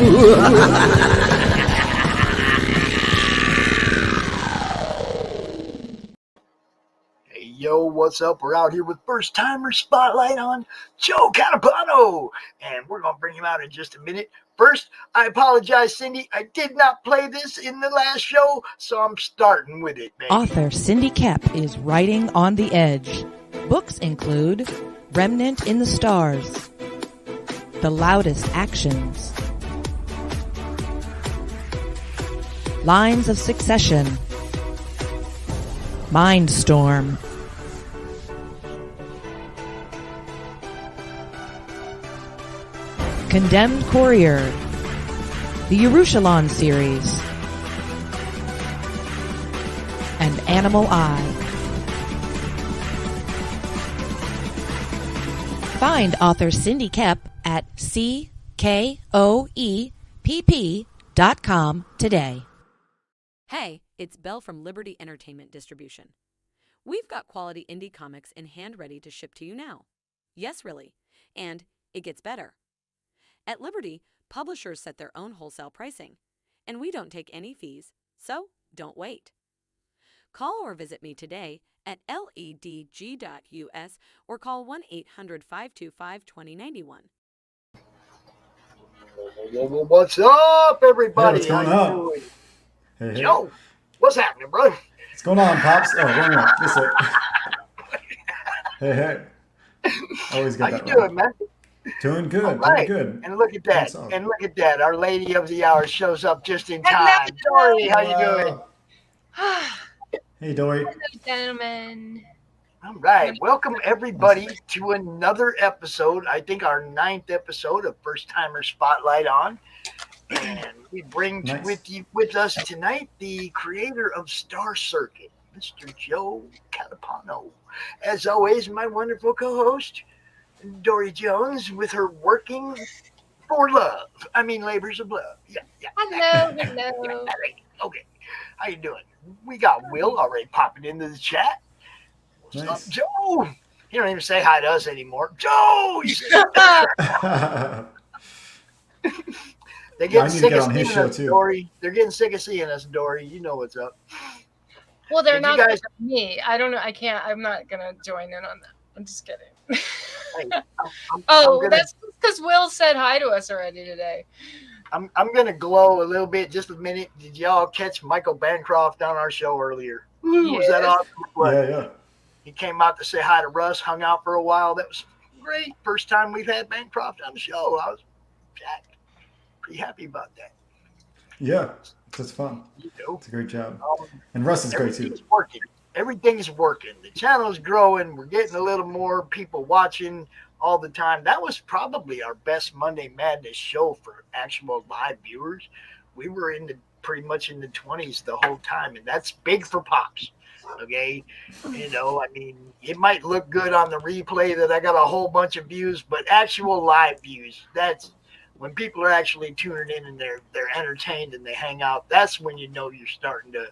Hey, yo, what's up? We're out here with First Timer Spotlight on Joe Catapano, and we're going to bring him out in just a minute. First, I apologize, Cindy. I did not play this in the last show, so I'm starting with it, baby. Author Cindy Kep is writing on the edge. Books include Remnant in the Stars, The Loudest Actions, Lines of Succession, Mindstorm, Condemned Courier, the Yerushalayim series, and Animal Eye. Find author Cindy Kep at CKOEPP.com today. Hey, it's Belle from Liberty Entertainment Distribution. We've got quality indie comics in hand ready to ship to you now. Yes, really. And it gets better. At Liberty, publishers set their own wholesale pricing, and we don't take any fees, so don't wait. Call or visit me today at ledg.us or call 1-800-525-2091. What's up, everybody? Hey, what's going on? Hey. Joe, what's happening, bro? What's going on, Pops? Oh, one more. This it. Hey. Always got How that you wrong. doing, man? Doing good. All right. Doing good. And look at that. And look at that. Our lady of the hour shows up just in time. Dori, how you doing? Hey, Dori. Hello, gentlemen. All right. Welcome, everybody, to another episode. I think our 9th episode of First Timer Spotlight on. And we bring with us tonight the creator of Star Circuit, Mr. Joe Catapano. As always, my wonderful co-host, Dori Jones, with her Working for Love. I mean, Labors of Love. Yeah. Hello. Okay. How you doing? We got Will already popping into the chat. What's up, Joe? He don't even say hi to us anymore. Joe! They're getting sick of seeing us, Dori. They're getting sick of seeing us, Dori. You know what's up. Well, they're not sick of me. I don't know. I can't. I'm not going to join in on that. I'm just kidding. Hey, that's because Will said hi to us already today. I'm going to glow a little bit. Just a minute. Did y'all catch Michael Bancroft on our show earlier? Yes. Was that awesome? Yeah. He came out to say hi to Russ, hung out for a while. That was great. First time we've had Bancroft on the show. I was pretty happy about that. Yeah, that's fun. It's a great job. And Russ is great too. Everything's working. The channel's growing. We're getting a little more people watching all the time. That was probably our best Monday Madness show for actual live viewers. We were pretty much in the 20s the whole time, and that's big for Pops. Okay, I mean, it might look good on the replay that I got a whole bunch of views, but actual live views, that's when people are actually tuning in and they're entertained and they hang out. That's when you know you're starting to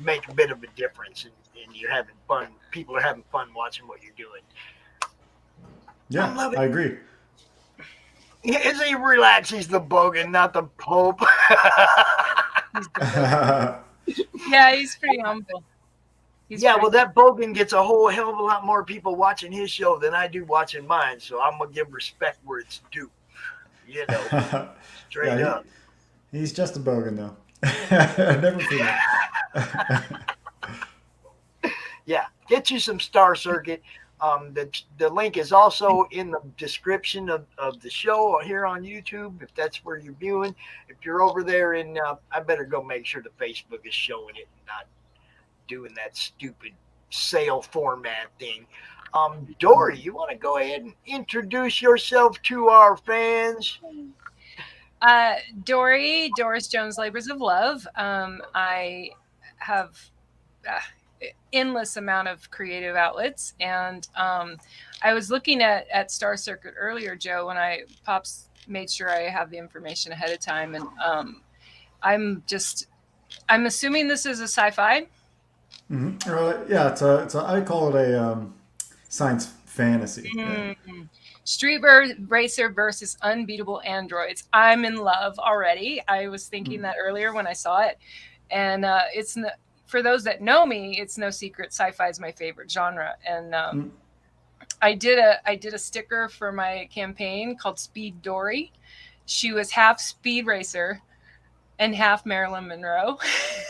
make a bit of a difference and you're having fun. People are having fun watching what you're doing. Yeah, I agree. As he relax, he's the bogan, not the Pope. Yeah, he's pretty humble. Well, that bogan gets a whole hell of a lot more people watching his show than I do watching mine. So I'm going to give respect where it's due. Straight up. He's just a bogan, though. Never forget. Yeah, get you some Star Circuit. The link is also in the description of the show here on YouTube, if that's where you're viewing. If you're over there I better go make sure the Facebook is showing it and not doing that stupid sale format thing. Dori, you want to go ahead and introduce yourself to our fans? Doris Jones, Labors of Love. I have endless amount of creative outlets, and I was looking at Star Circuit earlier, Joe, when Pops made sure I have the information ahead of time, and I'm assuming this is a sci-fi. Mm-hmm. Yeah, I call it a science fantasy. Mm-hmm. Racer versus Unbeatable Androids. I'm in love already. I was thinking that earlier when I saw it. And for those that know me, it's no secret sci-fi is my favorite genre. And I did a sticker for my campaign called Speed Dory. She was half Speed Racer and half Marilyn Monroe.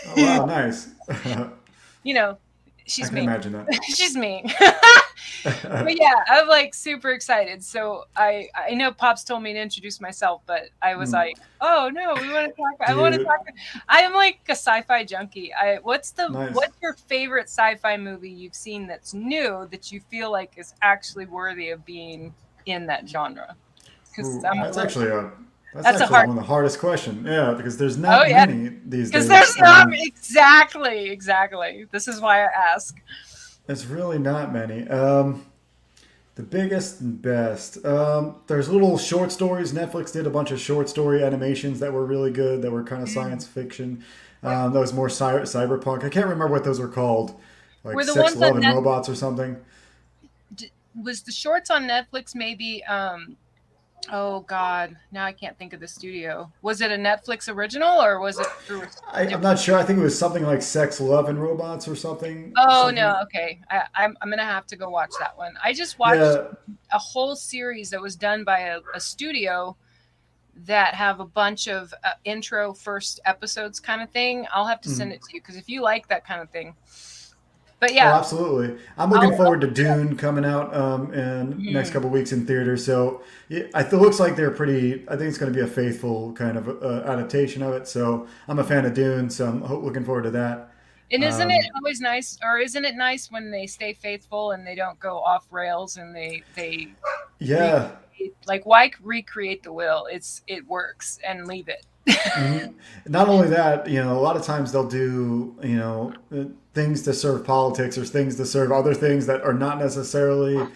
Oh, wow, nice. You know, I she's can mean. imagine that. She's mean. But yeah, I'm like super excited. So I know Pops told me to introduce myself, but I was like, oh no, we want to talk. I want to Dude, talk. I'm like a sci-fi junkie. What's nice. your favorite sci-fi movie you've seen that's new that you feel like is actually worthy of being in that genre? Because Ooh, that's that's a actually hard. one of the hardest questions. Yeah, because there's Oh not yeah, many these because days. there's not exactly. This is why I ask. It's really not many. The biggest and best. There's little short stories. Netflix did a bunch of short story animations that were really good. That were kind of science fiction. That was more cyberpunk. I can't remember what those were called, like Were the Sex, ones Love, on and Robots or something. was the shorts on Netflix maybe oh god, now I can't think of the studio. Was it a Netflix original or was it through a I'm not sure. I think it was something like Sex, Love, and Robots or something. Oh Something. no, okay. I'm gonna have to go watch that one. I just watched Yeah. a whole series that was done by a studio that have a bunch of intro first episodes kind of thing. I'll have to send Mhm. it to you because if you like that kind of thing. But Oh, yeah, absolutely. I'm looking I'll forward to Dune coming out in next mhm. couple weeks in theaters. So yeah, it looks like they're pretty. I think it's going to be a faithful kind of adaptation of it. So I'm a fan of Dune, so I'm looking forward to that. And isn't it Um, always nice, or isn't it nice when they stay faithful and they don't go off rails and they yeah. recreate, like why recreate the will? It works and leave it. hmm Not only that, a lot of times they'll do, things to serve politics or things to serve other things that are not necessarily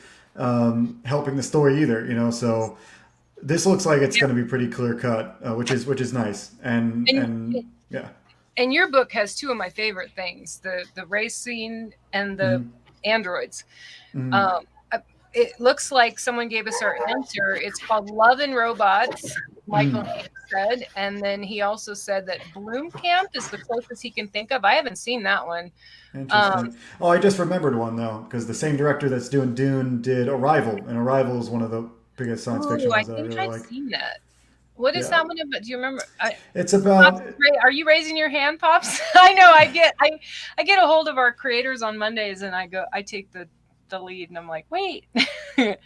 helping the story either. So this looks like it's going to be pretty clear cut, which is nice. And And and yeah. and your book has two of my favorite things: the racing and the hmm androids. hmm Um, it looks like someone gave us our answer. It's called Love and Robots, Michael hmm said. And then he also said that Bloom Camp is the closest he can think of. I haven't seen that one. Um, Interesting. Oh, I just remembered one though, because the same director that's doing Dune did Arrival, and Arrival is one of the biggest science ooh, fiction I ones that I think really I've like. seen that. What is Yeah, that one about? Do you remember? it's about. Pops, are you raising your hand, Pops? I know. I get a hold of our creators on Mondays, and I take the lead, and I'm like, wait, were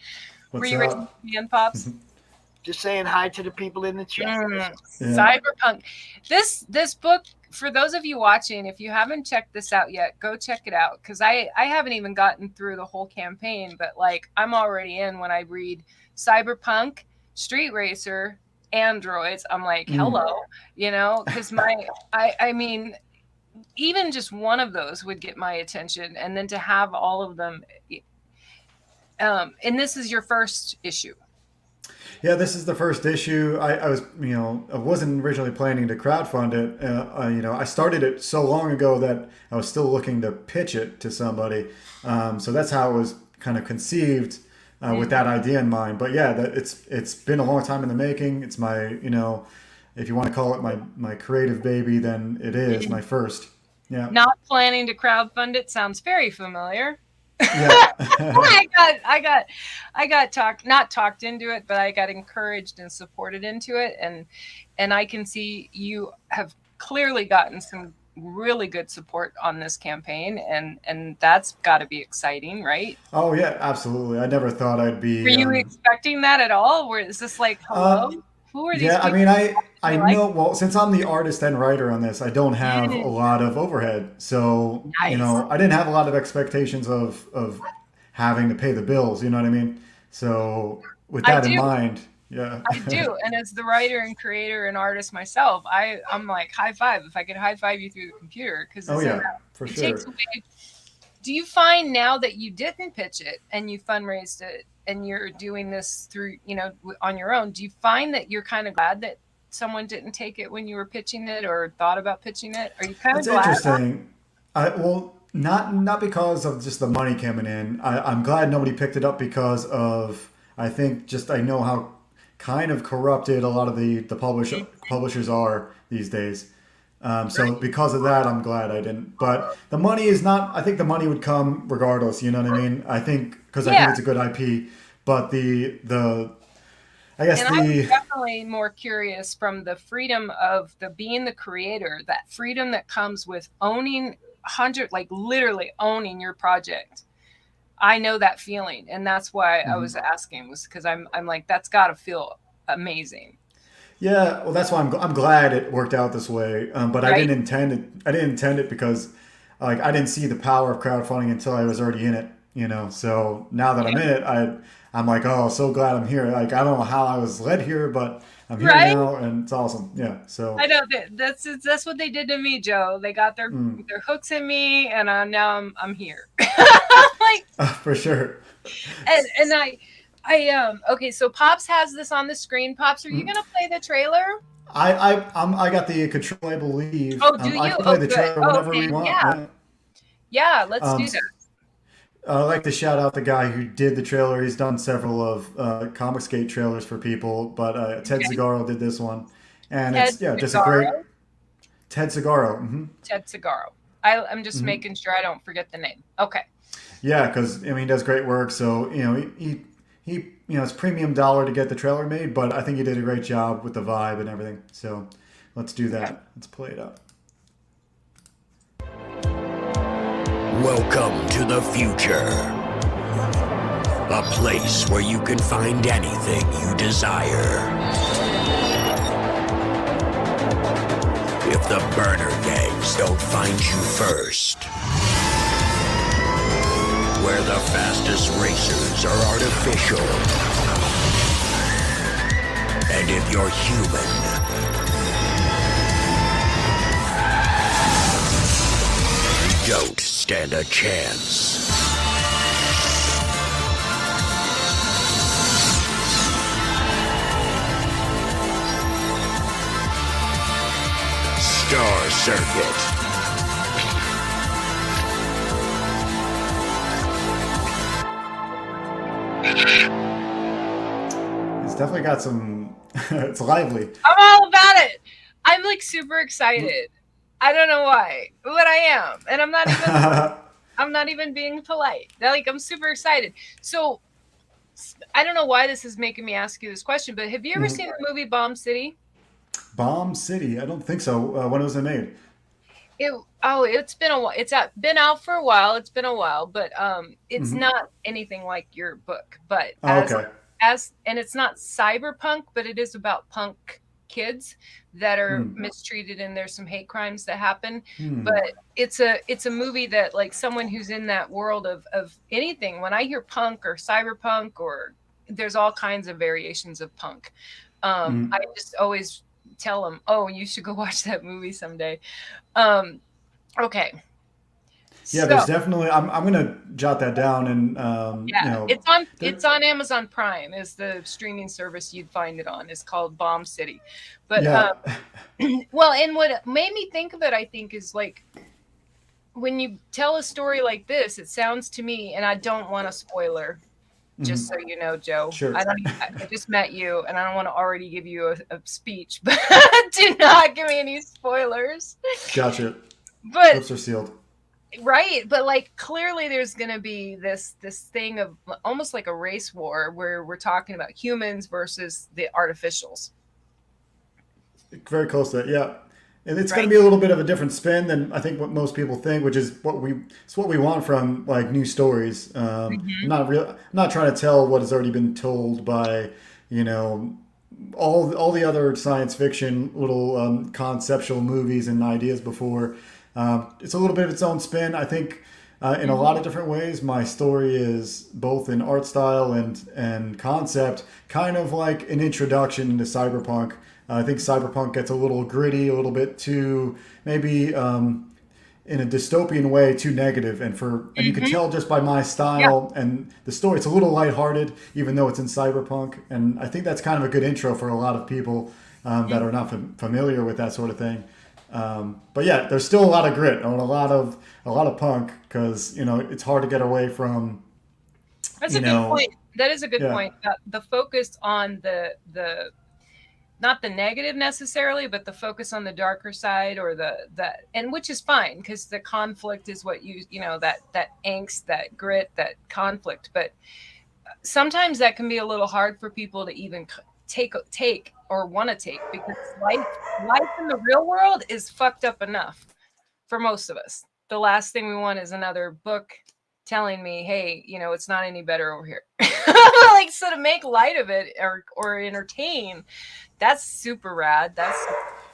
What's you raising up? your hand, Pops? Just saying hi to the people in the chat. Yeah. Cyberpunk. This book, for those of you watching, if you haven't checked this out yet, go check it out because I haven't even gotten through the whole campaign, but like I'm already in when I read Cyberpunk, Street Racer, Androids. I'm like, Mm. hello, because I mean, even just one of those would get my attention, and then to have all of them. And this is your first issue. Yeah, this is the first issue. I was, I wasn't originally planning to crowdfund it. I started it so long ago that I was still looking to pitch it to somebody. So that's how it was kind of conceived with that idea in mind. But yeah, it's been a long time in the making. It's my, if you want to call it my creative baby, then it is my first. Yeah. Not planning to crowdfund it sounds very familiar. Yeah. I got not talked into it, but I got encouraged and supported into it, and I can see you have clearly gotten some really good support on this campaign, and that's got to be exciting, right? Oh yeah, absolutely. I never thought I'd Were be. you expecting that at all? Where is this like, hello? Um, Who are these Yeah, I people? mean, I I like know. Well, since I'm the artist and writer on this, I don't have a lot of overhead. So nice. I didn't have a lot of expectations of having to pay the bills. You know what I mean? So with I that in do. mind, yeah. I do. And as the writer and creator and artist myself, I'm like high five if I could high five you through the computer because Oh isn't yeah, that for it takes sure. away. Do you find now that you didn't pitch it and you fundraised it and you're doing this through, on your own, do you find that you're kind of glad that someone didn't take it when you were pitching it or thought about pitching it? Are you kind of It's glad? interesting. Well, not because of just the money coming in. I'm glad nobody picked it up because of I think just I know how kind of corrupted a lot of the publishers are these days. So Right. because of that, I'm glad I didn't. But the money is not. I think the money would come regardless. You know what I mean? I think because I think Yeah. it's a good IP. But the I guess And I was the definitely more curious from the freedom of the being the creator, that freedom that comes with owning like literally owning your project. I know that feeling, and that's why I was Mhm. asking, was because I'm like, that's got to feel amazing, Yeah, well, that's why I'm glad it worked out this way. But I right? didn't intend it. I didn't intend it because, like, I didn't see the power of crowdfunding until I was already in it. You know, so now that I'm Yeah. in it, I'm like, oh, so glad I'm here. Like, I don't know how I was led here, but I'm here Right. now, and it's awesome. Yeah. So, I know that's what they did to me, Joe. They got mm, their hooks in me, and now I'm here. Like, for sure. and okay. So Pops has this on the screen. Pops, are you Mm. gonna play the trailer? I got the control, I believe. Oh, do I you? can play Oh, the good. trailer Oh, whenever okay. we want. Yeah, Yeah. yeah. Let's Um, do that. I'd like to shout out the guy who did the trailer. He's done several of Comicsgate trailers for people, but Ted Okay. Zagaro did this one, and Ted it's yeah, just a great Segaro. Ted Zagaro. Ted Segaro. I'm just Hmm. making sure I don't forget the name. Okay. Yeah, because I mean, he does great work. So he it's premium dollar to get the trailer made, but I think he did a great job with the vibe and everything. So let's do Okay. that. Let's play it up. Welcome to the future. A place where you can find anything you desire. If the burner gangs don't find you first. Where the fastest racers are artificial. And if you're human, you don't stand a chance. Star Circuit. It's definitely got some. It's lively. I'm all about it. I'm like super excited. I don't know why, but I am, and I'm not even being polite. Like, I'm super excited. So I don't know why this is making me ask you this question, but have you ever seen the movie Bomb City? Bomb City. I don't think so. When was it made? It's been a while. Been out for a while. It's been a while, but it's Hmm. not anything like your book. But Oh, okay. and it's not cyberpunk, but it is about punk kids that are Hmm. mistreated, and there's some hate crimes that happen. Hmm. But it's a movie that, like, someone who's in that world of anything. When I hear punk or cyberpunk, or there's all kinds of variations of punk, I Hmm. just always tell them, oh, you should go watch that movie someday. Um, okay. Yeah, So there's definitely. I'm gonna jot that down, and yeah, it's there, on Amazon Prime, is the streaming service you'd find it on. It's called Bomb City. But yeah. well, and what made me think of it, I think, is like, when you tell a story like this, it sounds to me, and I don't want a spoiler, just Mhm. so you know, Joe. Sure. I just met you, and I don't want to already give you a speech, but do not give me any spoilers. Gotcha. But Lips are sealed. right, but like, clearly there's going to be this thing of almost like a race war, where we're talking about humans versus the artificials, Very close to that. Yeah. And it's going to right? be a little bit of a different spin than I think what most people think, which is it's what we want from like new stories. Hmm. I'm not trying to tell what has already been told by, you know, all the other science fiction little conceptual movies and ideas before. It's a little bit of its own spin. I think in a lot Hmm. of different ways, my story is both in art style and concept, kind of like an introduction into cyberpunk. I think cyberpunk gets a little gritty, a little bit too maybe in a dystopian way too negative, and you can Hmm. tell just by my Yeah. style and the story, it's a little lighthearted even though it's in cyberpunk, and I think that's kind of a good intro for a lot of people that are not familiar with that sort of thing. But yeah, there's still a lot of grit and a lot of punk because it's hard to get away from That's you a good know point. That is a good Yeah. point. The focus on the not the negative necessarily, but the focus on the darker side, or the and which is fine, because the conflict is what you know, that angst, that grit, that conflict. But sometimes that can be a little hard for people to even take or want to take, because life in the real world is fucked up enough for most of us. The last thing we want is another book telling me, hey, you know, it's not any better over here. Like, so to make light of it, or entertain, that's super rad. That's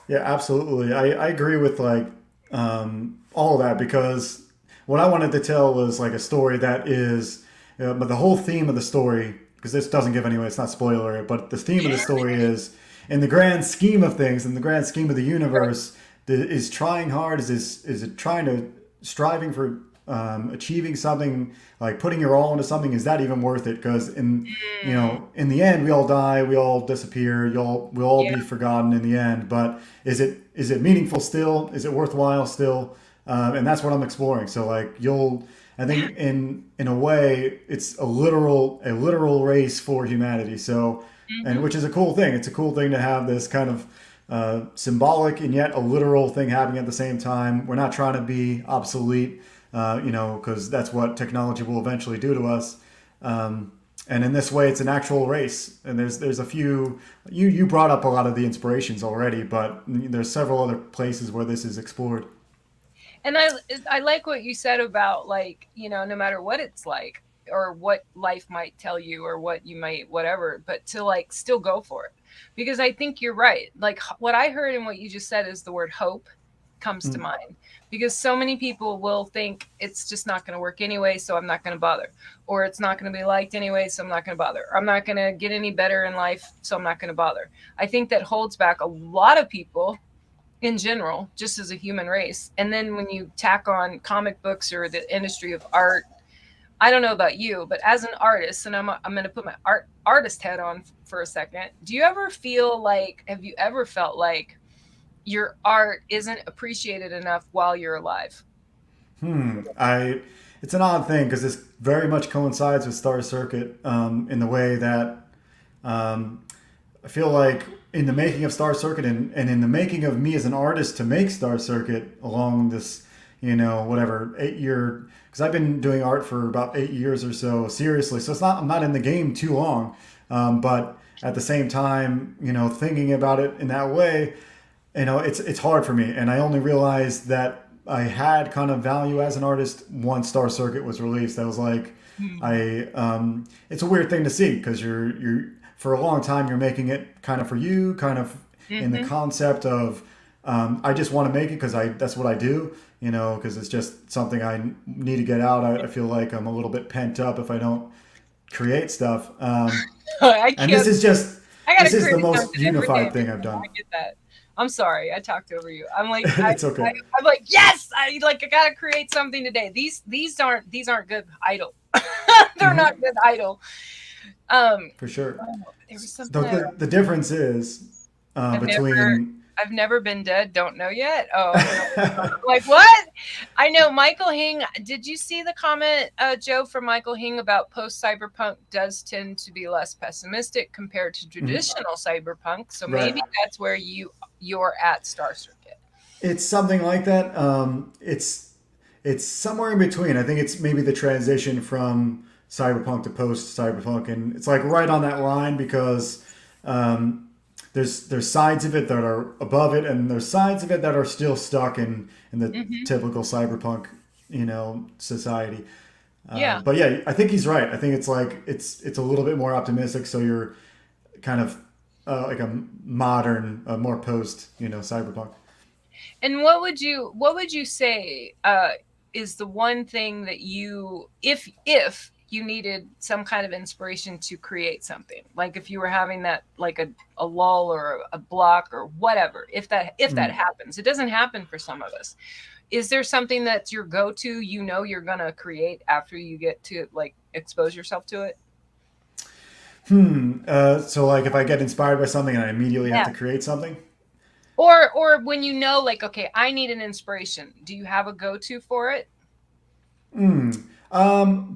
Yeah, absolutely. I agree with like all of that, because what I wanted to tell was like a story that is, but the whole theme of the story, because this doesn't give anyway, it's not spoiler, but the theme of the story is, in the grand scheme of things, in the grand scheme of the universe, is trying hard, is it trying to, striving for achieving something, like putting your all into something, is that even worth it? Because in the end, we all die, we all disappear, we'll all yeah. be forgotten in the end. But is it meaningful still? Is it worthwhile still? And that's what I'm exploring. So like I think in a way, it's a literal race for humanity. So, and which is a cool thing. It's a cool thing to have this kind of symbolic and yet a literal thing happening at the same time. We're not trying to be obsolete, because that's what technology will eventually do to us. And in this way, it's an actual race. And there's a few. You brought up a lot of the inspirations already, but there's several other places where this is explored. And I like what you said about, like, you know, no matter what it's like, or what life might tell you, or what you might whatever, but to like still go for it. Because I think you're right. Like, what I heard in what you just said is the word hope comes to mind, because so many people will think it's just not going to work anyway, so I'm not going to bother, or it's not going to be liked anyway, so I'm not going to bother, or I'm not going to get any better in life, so I'm not going to bother. I think that holds back a lot of people in general, just as a human race. And then when you tack on comic books or the industry of art, I don't know about you, but as an artist, and I'm going to put my artist head on for a second. Do you ever feel like, have you ever felt like your art isn't appreciated enough while you're alive? I It's an odd thing, because this very much coincides with Star Circuit, in the way that I feel like in the making of Star Circuit, and in the making of me as an artist to make Star Circuit along this, whatever 8 year, because I've been doing art for about 8 years or so seriously. So I'm not in the game too long, but at the same time, thinking about it in that way, it's hard for me, and I only realized that I had kind of value as an artist once Star Circuit was released. I was like, it's a weird thing to see, because you're for a long time you're making it kind of for you, kind of in the concept of I just want to make it because that's what I do, because it's just something I need to get out. I feel like I'm a little bit pent up if I don't create stuff. I And can't. I gotta this is the create most something every day. unified thing I've done. I get that. I'm sorry, I talked over you. I'm like, It's okay. I'm like, yes, I gotta create something today. These aren't good idle. They're not good idle. For sure. There was something The difference is between. I've never been dead. Don't know yet. Oh, like what? I know Michael Hing. Did you see the comment, Joe, from Michael Hing about post cyberpunk does tend to be less pessimistic compared to traditional cyberpunk? So Right. maybe that's where you're at Star Circuit. It's something like that. It's somewhere in between. I think it's maybe the transition from cyberpunk to post cyberpunk, and it's like right on that line, because there's sides of it that are above it, and there's sides of it that are still stuck in the typical cyberpunk society. Yeah. But yeah, I think he's right. I think it's like it's a little bit more optimistic. So you're kind of like a modern, more post cyberpunk. And what would you say is the one thing that you, if you needed some kind of inspiration to create something, like if you were having that, like a lull or a block or whatever, if that happens, it doesn't happen for some of us. Is there something that's your go-to, you're going to create after you get to like expose yourself to it? So like if I get inspired by something and I immediately have to create something. Or when like, okay, I need an inspiration. Do you have a go-to for it?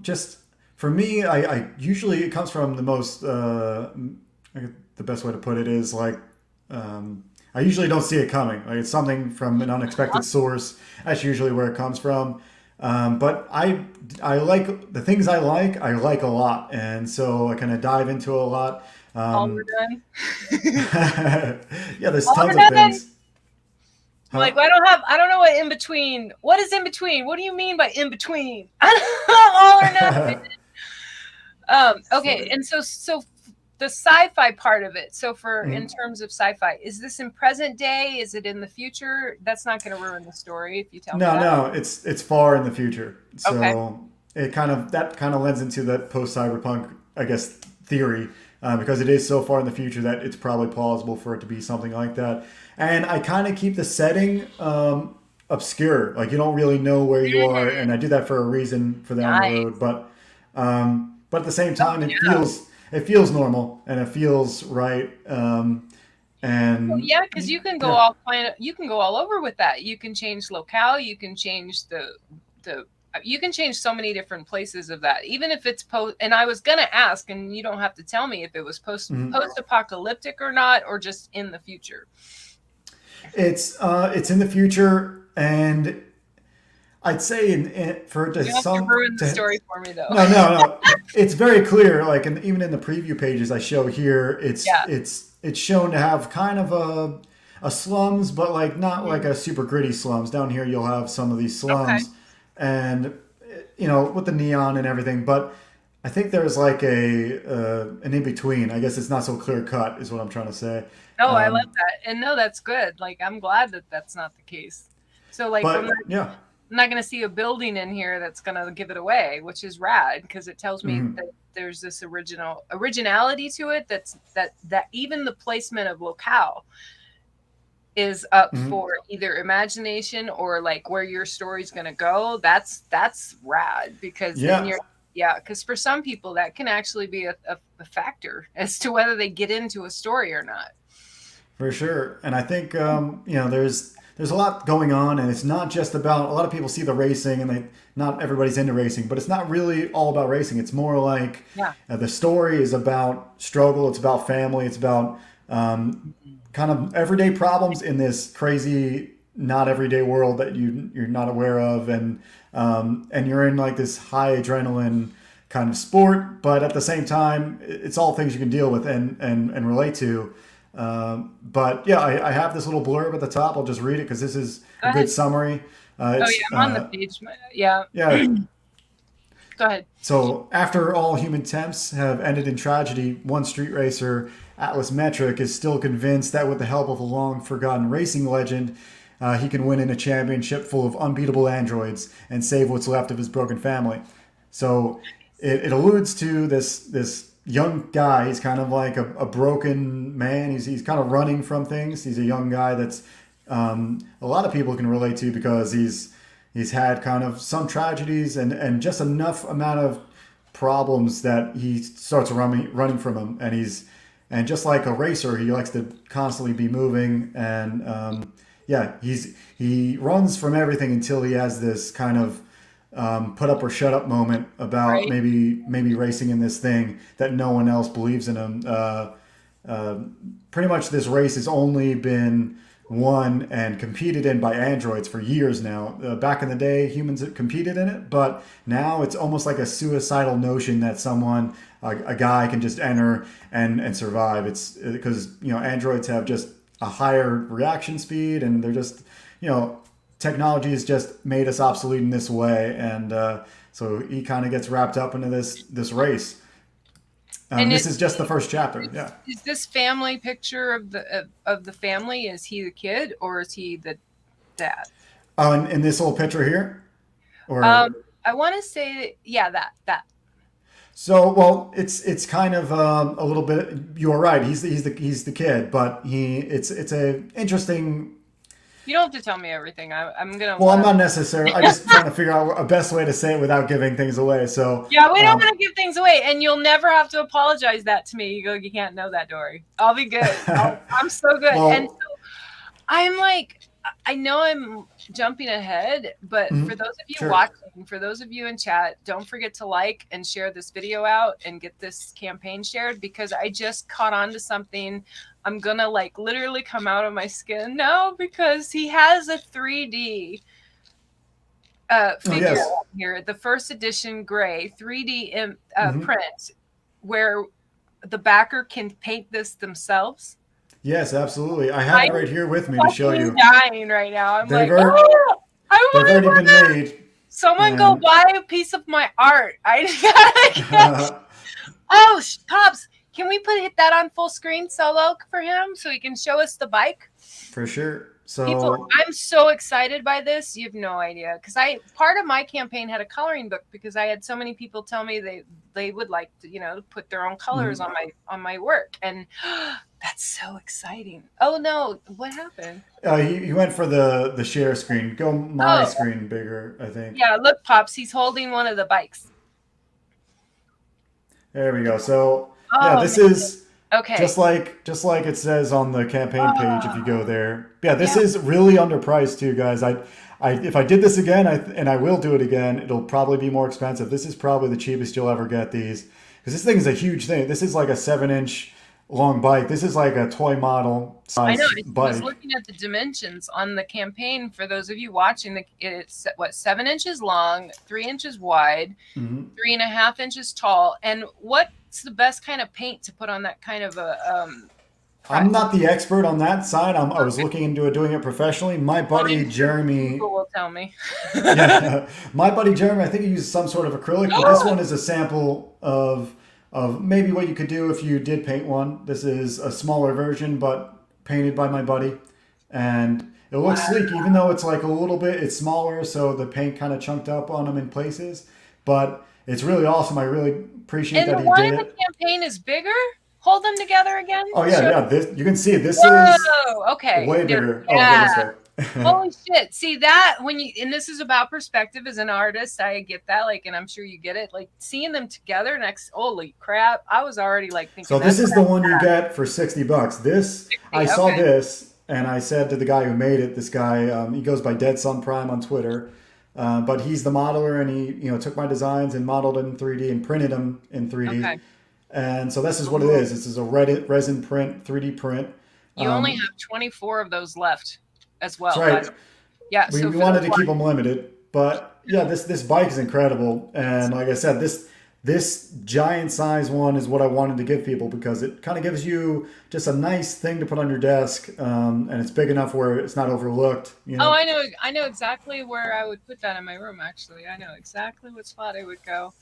Just for me, I usually, it comes from the most, the best way to put it is like, I usually don't see it coming. Like it's something from an unexpected source. That's usually where it comes from. But I like the things I like a lot, and so I kind of dive into a lot. All we're done. Yeah, there's All tons we're of done. things. I'm like, I don't know what in between. What is in between? What do you mean by in between? All or nothing. Okay, and so the sci-fi part of it. So for in terms of sci-fi, is this in present day? Is it in the future? That's not going to ruin the story if you tell me that. No, it's far in the future. So Okay. it kind of lends into that post cyberpunk, I guess, theory, because it is so far in the future that it's probably plausible for it to be something like that. And I kind of keep the setting obscure, like you don't really know where you are, and I do that for a reason for down the road. But at the same time, it feels normal and it feels right. And well, yeah, because you can go all over with that. You can change locale. You can change the you can change so many different places of that, even if it's post. And I was gonna ask, and you don't have to tell me if it was post apocalyptic or not, or just in the future. It's in the future, and I'd say for it to You have to ruin the story for me, though. No. It's very clear. Like, even in the preview pages I show here, it's shown to have kind of a slums, but like not like a super gritty slums. Down here, you'll have some of these slums, and with the neon and everything. But I think there's like an in between. I guess it's not so clear cut, is what I'm trying to say. No, I love that, and no, that's good. Like, I'm glad that that's not the case. So, like, I'm not going to see a building in here that's going to give it away, which is rad because it tells me that there's this originality to it. That even the placement of locale is up for either imagination or like where your story's going to go. That's rad because because for some people that can actually be a factor as to whether they get into a story or not. For sure. And I think, there's a lot going on, and it's not just about, a lot of people see the racing and not everybody's into racing, but it's not really all about racing. It's more like the story is about struggle. It's about family. It's about kind of everyday problems in this crazy, not everyday world that you're not aware of. And you're in like this high adrenaline kind of sport, but at the same time, it's all things you can deal with and relate to. But yeah, I have this little blurb at the top. I'll just read it because this is a good summary. I'm on the page. Yeah. Go ahead. So after all human attempts have ended in tragedy, one street racer, Atlas Metric, is still convinced that with the help of a long forgotten racing legend, he can win in a championship full of unbeatable androids and save what's left of his broken family. So it alludes to this young guy. He's kind of like a broken man. He's kind of running from things. He's a young guy that's a lot of people can relate to because he's had kind of some tragedies and just enough amount of problems that he starts running from them. And just like a racer, he likes to constantly be moving. And he runs from everything until he has this kind of put up or shut up moment about maybe racing in this thing that no one else believes in him. Pretty much this race has only been won and competed in by androids for years now. Back in the day, humans competed in it, but now it's almost like a suicidal notion that a guy can just enter and survive. It's because, androids have just a higher reaction speed, and they're just, technology has just made us obsolete in this way, and so he kind of gets wrapped up into this race. And this is just the first chapter. Is this family picture of the family? Is he the kid or is he the dad? Oh, in this little picture here, or I want to say that. So, well, it's kind of a little bit. You are right. He's the kid, but it's a interesting. You don't have to tell me everything. I'm gonna. Well, I'm not necessarily. I'm just trying to figure out a best way to say it without giving things away. So yeah, we don't want to give things away, and you'll never have to apologize that to me. You can't know that, Dory. I'll be good. I'm so good, and so I'm like, I know I'm jumping ahead, but for those of you Sure. watching, for those of you in chat, don't forget to like and share this video out and get this campaign shared, because I just caught on to something. I'm gonna like literally come out of my skin now, because he has a 3D Oh figure yes. here, the first edition gray 3D print, where the backer can paint this themselves. Yes, absolutely. I have it I'm right here with me to show fucking you. dying right now. I'm They've like, er- oh, I they've really already want been to. made, Someone go and buy a piece of my art. I gotta get. Oh, Pops, can we hit that on full screen solo for him so he can show us the bike? for sure. People, So I'm so excited by this. You have no idea, because part of my campaign had a coloring book, because I had so many people tell me they would like to put their own colors on my work, and that's so exciting. Oh no, what happened? he went for the share screen. Go my Oh screen bigger, I think. yeah, look, Pops, he's holding one of the bikes. There we go. So yeah, Oh this man. is Okay. just like it says on the campaign page if you go there. Yeah, this Yeah. is really underpriced too, guys. If I did this again, and I will do it again, it'll probably be more expensive. This is probably the cheapest you'll ever get these, because this thing is a huge thing. This is like a 7-inch long bike. This is like a toy model I size know. I was bike. looking at the dimensions on the campaign. For those of you watching, it's 7 inches long, 3 inches wide, 3.5 inches tall. And what's the best kind of paint to put on that kind of a I'm not the expert on that side. I was looking into doing it professionally. My buddy I'm sure Jeremy, Google will tell me. yeah, my buddy Jeremy, I think he uses some sort of acrylic, but this one is a sample of maybe what you could do if you did paint one. This is a smaller version, but painted by my buddy, and it looks sleek, even though it's like it's smaller, so the paint kind of chunked up on them in places. But it's really awesome. I really appreciate And that the he one did in the it. campaign is bigger. Hold them together again. Oh yeah, yeah. This you can see. This is Whoa. Okay. way bigger. Oh, Yeah. go this way. Holy shit. See that and this is about perspective as an artist. I get that, and I'm sure you get it. Like seeing them together holy crap. I was already thinking. So this is the one you get for $60. This, I saw this and I said to the guy who made it, this guy, he goes by Dead Sun Prime on Twitter, but he's the modeler, and he took my designs and modeled it in 3D and printed them in 3D. Okay. And so this is what it is. This is a resin print, 3D print. You only have 24 of those left as well. That's right. Yeah. We wanted to keep them limited, but yeah, this bike is incredible. And like I said, this giant size one is what I wanted to give people, because it kind of gives you just a nice thing to put on your desk, and it's big enough where it's not overlooked. Oh, I know exactly where I would put that in my room. Actually, I know exactly what spot I would go.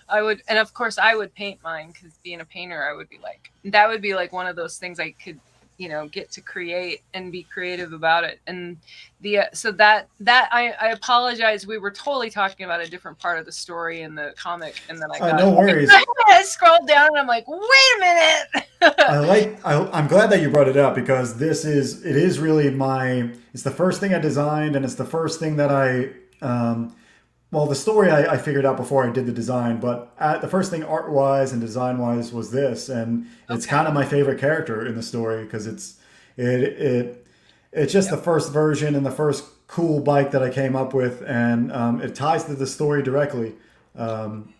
And of course I would paint mine, because being a painter, that would be like one of those things I could, get to create and be creative about it. And so that I apologize. We were totally talking about a different part of the story in the comic, and then no worries. I scrolled down and I'm like, wait a minute. I'm glad that you brought it up, because it is really it's the first thing I designed, and it's the first thing that the story I figured out before I did the design, but the first thing art-wise and design-wise was this, and it's kind of my favorite character in the story, because it's just the first version and the first cool bike that I came up with, and it ties to the story directly, and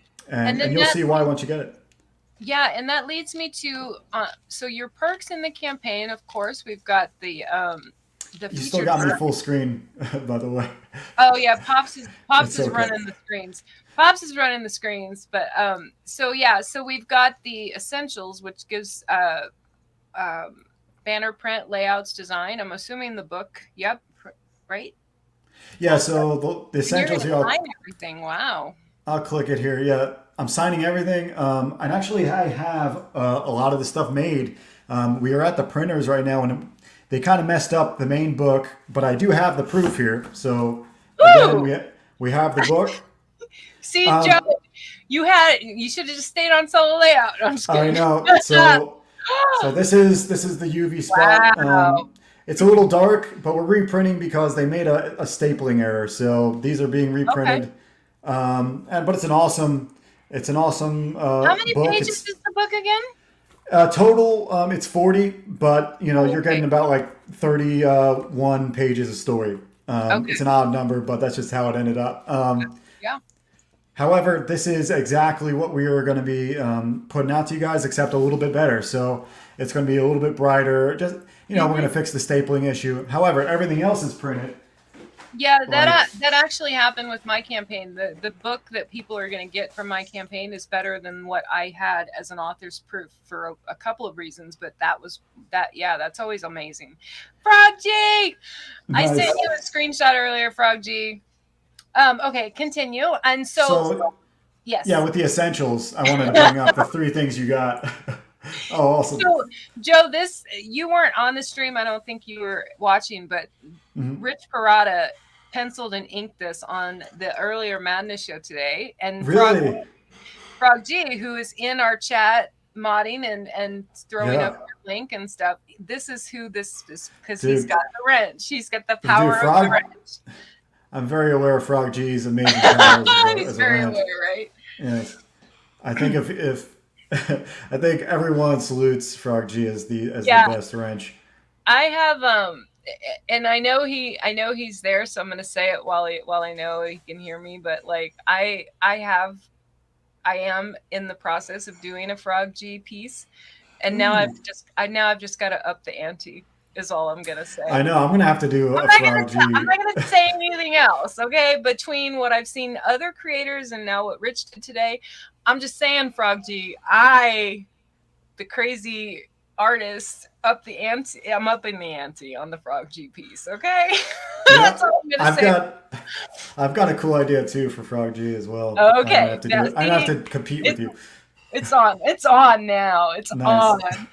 you'll see why once you get it. Yeah, and that leads me to so your perks in the campaign. Of course, we've got the you still got me full screen, by the way. Oh yeah, Pops is okay. running the screens. Pops is running the screens, but so we've got the essentials, which gives banner print, layouts, design. I'm assuming the book. Yep, right. Yeah, so the essentials here. Sign everything. Wow. I'll click it here. Yeah, I'm signing everything. And actually, I have a lot of the stuff made. We are at the printers right now, and they kind of messed up the main book, but I do have the proof here. So again, we have the book. See, Joe, you should have just stayed on solo layout. I'm just kidding. I know. So this is the UV spot. Wow. It's a little dark, but we're reprinting because they made a stapling error. So these are being reprinted. Okay. But it's an awesome How many book. pages is the book again? Total, it's 40, but you're Okay. getting about like 31 pages of story. Okay. It's an odd number, but that's just how it ended up. Yeah. However, this is exactly what we are going to be putting out to you guys, except a little bit better. So it's going to be a little bit brighter. Just we're going Hmm. to fix the stapling issue. However, everything else is printed. Yeah, Like, that actually happened with my campaign. The book that people are going to get from my campaign is better than what I had as an author's proof for a couple of reasons, but yeah, that's always amazing. Frog G, I sent nice. you a screenshot earlier, Frog G. Okay, continue. And so So yeah, yes. with the essentials, I wanted to bring up the three things you got. Oh, awesome. So, Joe, this you weren't on the stream. I don't think you were watching, but Mhm. Rich Parada penciled and inked this on the earlier Madness show today. And Really? Frog G, who is in our chat modding and throwing up Yeah, your link and stuff. This is who this is because he's dude. got the wrench. He's got the Dude, power of the Frog. wrench. I'm very aware of Frog G's amazing powers He's as a very wrench. aware, right? Yes, I think if I think everyone salutes Frog G as the Yeah, best wrench. I have and I know he's there, so I'm gonna say it while I know he can hear me. But like I am in the process of doing a Frog G piece, and Ooh. now I've just got to up the ante. Is all I'm gonna I say. know. I'm gonna have to do a Frog I'm G. not gonna say anything else. Okay, between what I've seen other creators and now what Rich did today, I'm just saying, Frog G, the crazy artist, up the ante. I'm upping the ante on the Frog G piece. Okay, that's Yeah, all I'm gonna I've say. got I've got a cool idea too for Frog G as well. I'm gonna Okay, have to now do it. I'm gonna have see, to compete with it's you. it's on. It's on now. It's Nice. on.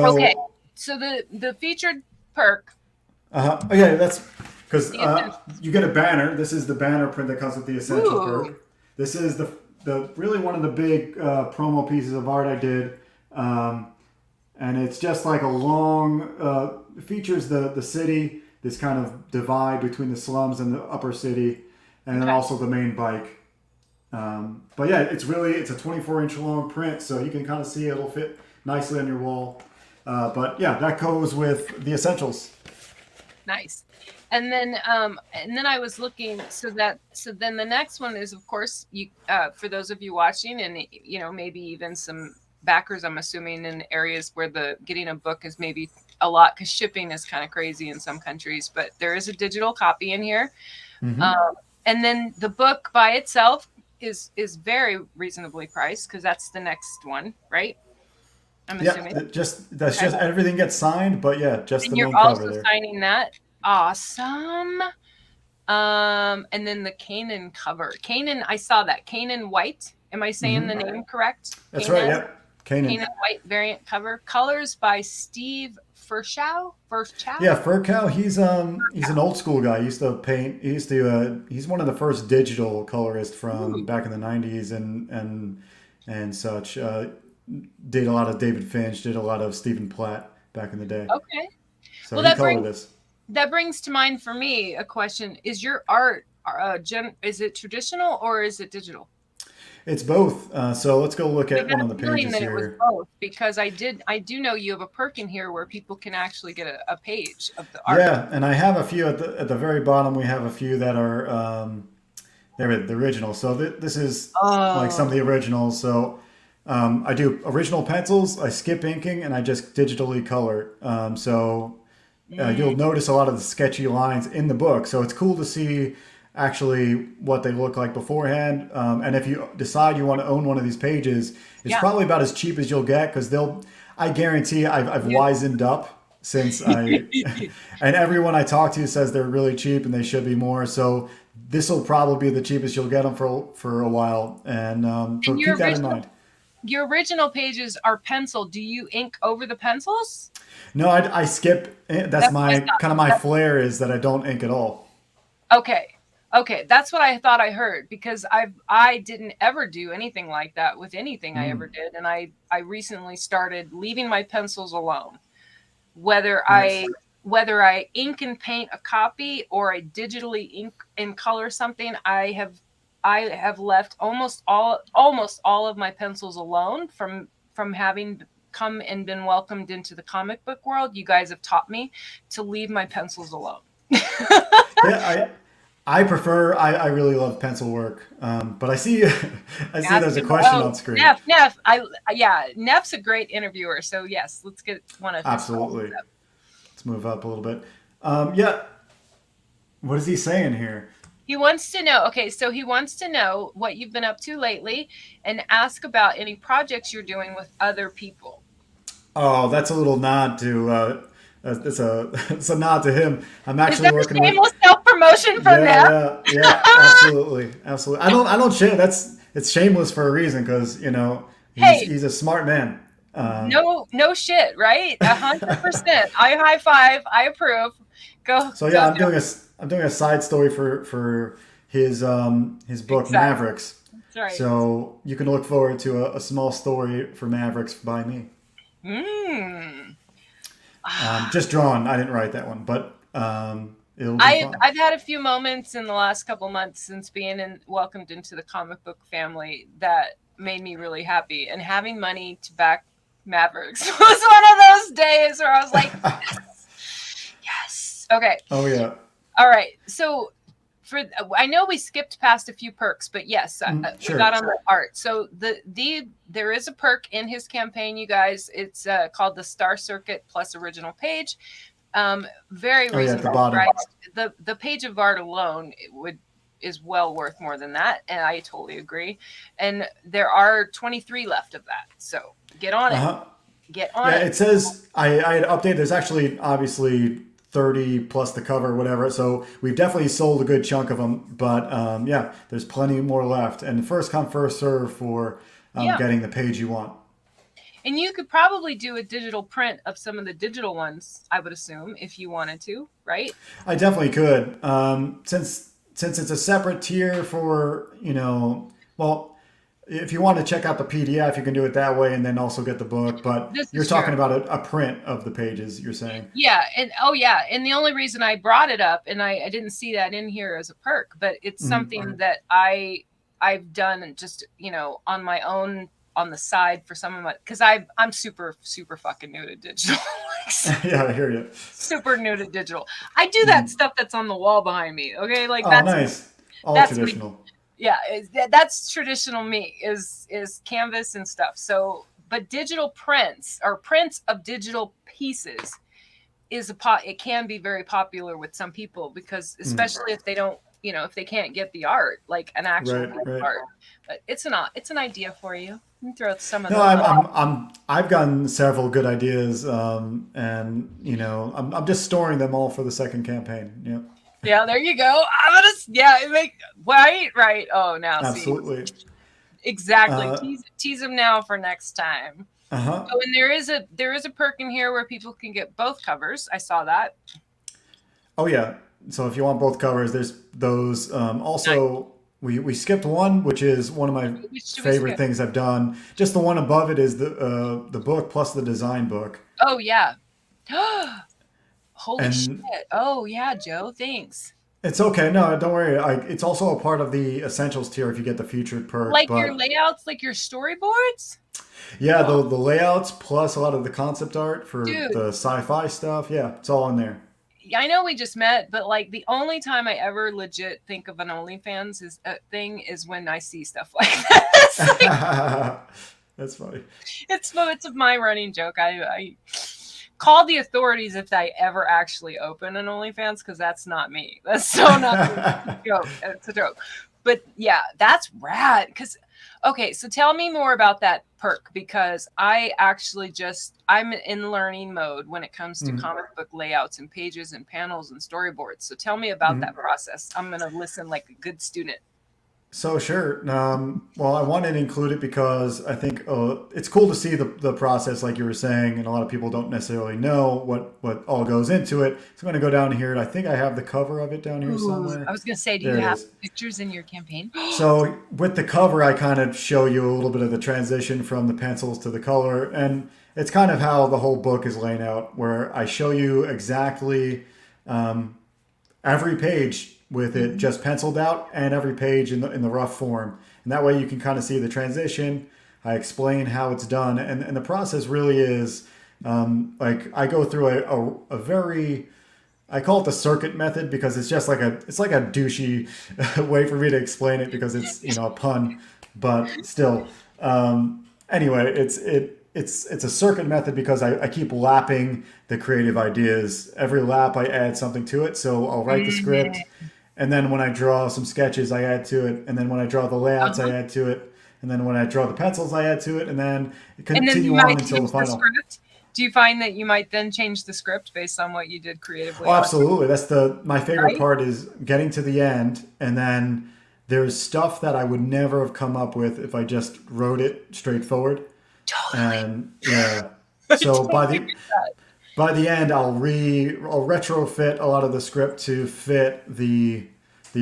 Okay, So, so the featured perk. okay, that's because The essentials. you get a banner. This is the banner print that comes with the essential Ooh. perk. This is the really one of the big promo pieces of art I did, and it's just like a long features the city, this kind of divide between the slums and the upper city, and then Okay. also the main bike. But yeah, it's a 24-inch long print, so you can kind of see it'll fit nicely on your wall. But yeah, that goes with the essentials. Nice. And then I was looking, so then the next one is, of course, you for those of you watching, and maybe even some backers, I'm assuming, in areas where the getting a book is maybe a lot because shipping is kind of crazy in some countries, but there is a digital copy in here. Mm-hmm. um, and then the book by itself is very reasonably priced because that's the next one, right? I'm Yeah, assuming. that's Okay. just everything gets signed, but yeah, just And the you're main cover also there. signing that. Awesome. And then the Kanan cover. Kanan, I saw that. Kanan White. Am I saying the Mm-hmm. name correct? That's right. Kanan. Yep, Kanan. Kanan White variant cover. Colors by Steve Furshow. Yeah, Fur Cow. He's an old school guy. He used to paint. He's one of the first digital colorists from Ooh, back in the '90s and such. Did a lot of David Finch. Did a lot of Stephen Platt back in the day. okay. So Well, he colored this. that brings to mind for me a question: is your art is it traditional or is it digital? It's both. So let's go look I at got one of a the feeling pages that it was here. both because I do know you have a perk in here where people can actually get a page of the art. Yeah, and I have a few at the very bottom. We have a few that are they're the original. So this is like some Oh. of the originals. So I do original pencils. I skip inking and I just digitally color. You'll Mm. notice a lot of the sketchy lines in the book. So it's cool to see actually what they look like beforehand. And if you decide you want to own one of these pages, it's Yeah. probably about as cheap as you'll get because I guarantee I've Yeah. wizened up since and everyone I talk to says they're really cheap and they should be more. So this will probably be the cheapest you'll get them for a while. And so And keep that in mind. your original pages are pencil. Do you ink over the pencils? No, I skip. That's That's what I my kind of my thought. flair is that I don't ink at all. Okay. Okay, that's what I thought I heard because I didn't ever do anything like that with anything I ever Mm, did, and I recently started leaving my pencils alone. Whether nice. I ink and paint a copy or I digitally ink and color something, I have left almost all of my pencils alone from having come and been welcomed into the comic book world, you guys have taught me to leave my pencils alone. Yeah, I prefer. I really love pencil work. But I see I see there's a question on screen. Neff, Neff's a great interviewer. So yes, let's get one of his Absolutely. calls. Let's move up a little bit. Yeah. What is he saying here? He wants to know. Okay, so he wants to know what you've been up to lately, and ask about any projects you're doing with other people. Oh, that's a little nod to. It's a nod to him. I'm Is actually that working a with. shameless self-promotion from Neff? Yeah, absolutely, absolutely. I don't share. It's shameless for a reason because Hey. he's a smart man. No shit, right? 100%. I high five. I approve. Go. So yeah, go I'm doing a side story for his book Exactly. Mavericks. That's right. So you can look forward to a small story for Mavericks by me. Just drawn. I didn't write that one, but it'll be fun. I've had a few moments in the last couple months since being welcomed into the comic book family that made me really happy, and having money to back Mavericks was one of those days where I was like, yes. Okay. Oh yeah. All right. So I know we skipped past a few perks, but yes, sure. we got on the art. So there is a perk in his campaign, you guys. It's called the Star Circuit plus original page. Very reasonable. At the bottom. Right? The page of art alone is well worth more than that, and I totally agree. And there are 23 left of that, so get on it. Get on it. Yeah, it says I had updated. There's actually obviously 30 plus the cover, whatever. So we've definitely sold a good chunk of them, but yeah, there's plenty more left. And first come, first serve for getting the page you want. And you could probably do a digital print of some of the digital ones, I would assume, if you wanted to, right? I definitely could. Since it's a separate tier for, well, if you want to check out the PDF, you can do it that way and then also get the book. But you're talking about a print of the pages, you're saying. Yeah. And and the only reason I brought it up, and I didn't see that in here as a perk, but it's something that I've done just, on my own, on the side for some of my, because I'm super, super fucking new to digital. Yeah, I hear you. Super new to digital. I do that stuff that's on the wall behind me. Okay. Like that's nice. All that's traditional. That's traditional me is canvas and stuff. So, but digital prints or prints of digital pieces it can be very popular with some people, because especially if they don't, if they can't get the art, like an actual art. But it's an idea for you. You can throw some of those. No, I've gotten several good ideas, and I'm just storing them all for the second campaign. Yeah. Yeah, there you go. Right. Oh, now absolutely. See. Exactly. Tease them now for next time. Oh, and there is a perk in here where people can get both covers. I saw that. Oh yeah. So if you want both covers, there's those. Also, we skipped one, which is one of my favorite things I've done. Just the one above it is the book plus the design book. Oh yeah. Holy shit. Oh yeah, Joe. Thanks. It's okay. No, don't worry. It's also a part of the essentials tier if you get the featured perk. Like your layouts, like your storyboards? Yeah, the layouts plus a lot of the concept art for the sci-fi stuff. Yeah, it's all in there. I know we just met, but like the only time I ever legit think of an OnlyFans is when I see stuff like that. That's funny. It's my running joke. I call the authorities if I ever actually open an OnlyFans, because that's not me. That's so not me. It's a joke. But yeah, that's rad. Okay, so tell me more about that perk, because I actually I'm in learning mode when it comes to comic book layouts and pages and panels and storyboards. So tell me about that process. I'm going to listen like a good student. So sure. Well, I wanted to include it because I think it's cool to see the process, like you were saying, and a lot of people don't necessarily know what all goes into it. So I'm going to go down here, and I think I have the cover of it down here somewhere. I was going to say, do you have pictures in your campaign? So with the cover, I kind of show you a little bit of the transition from the pencils to the color, and it's kind of how the whole book is laid out, where I show you exactly every page with it just penciled out, and every page in the rough form. And that way you can kind of see the transition, I explain how it's done, and the process really is like I go through a very, I call it the circuit method because it's just like it's like a douchey way for me to explain it because it's a pun, but still. Anyway, it's a circuit method because I keep lapping the creative ideas. Every lap I add something to it. So I'll write the script, and then when I draw some sketches, I add to it, and then when I draw the layouts, I add to it, and then when I draw the pencils, I add to it, and then continue on until the final. Do you find that you might then change the script based on what you did creatively? Oh, absolutely. That's my favorite part is getting to the end, and then there's stuff that I would never have come up with if I just wrote it straightforward. Totally. And yeah, so by the end, I'll retrofit a lot of the script to fit the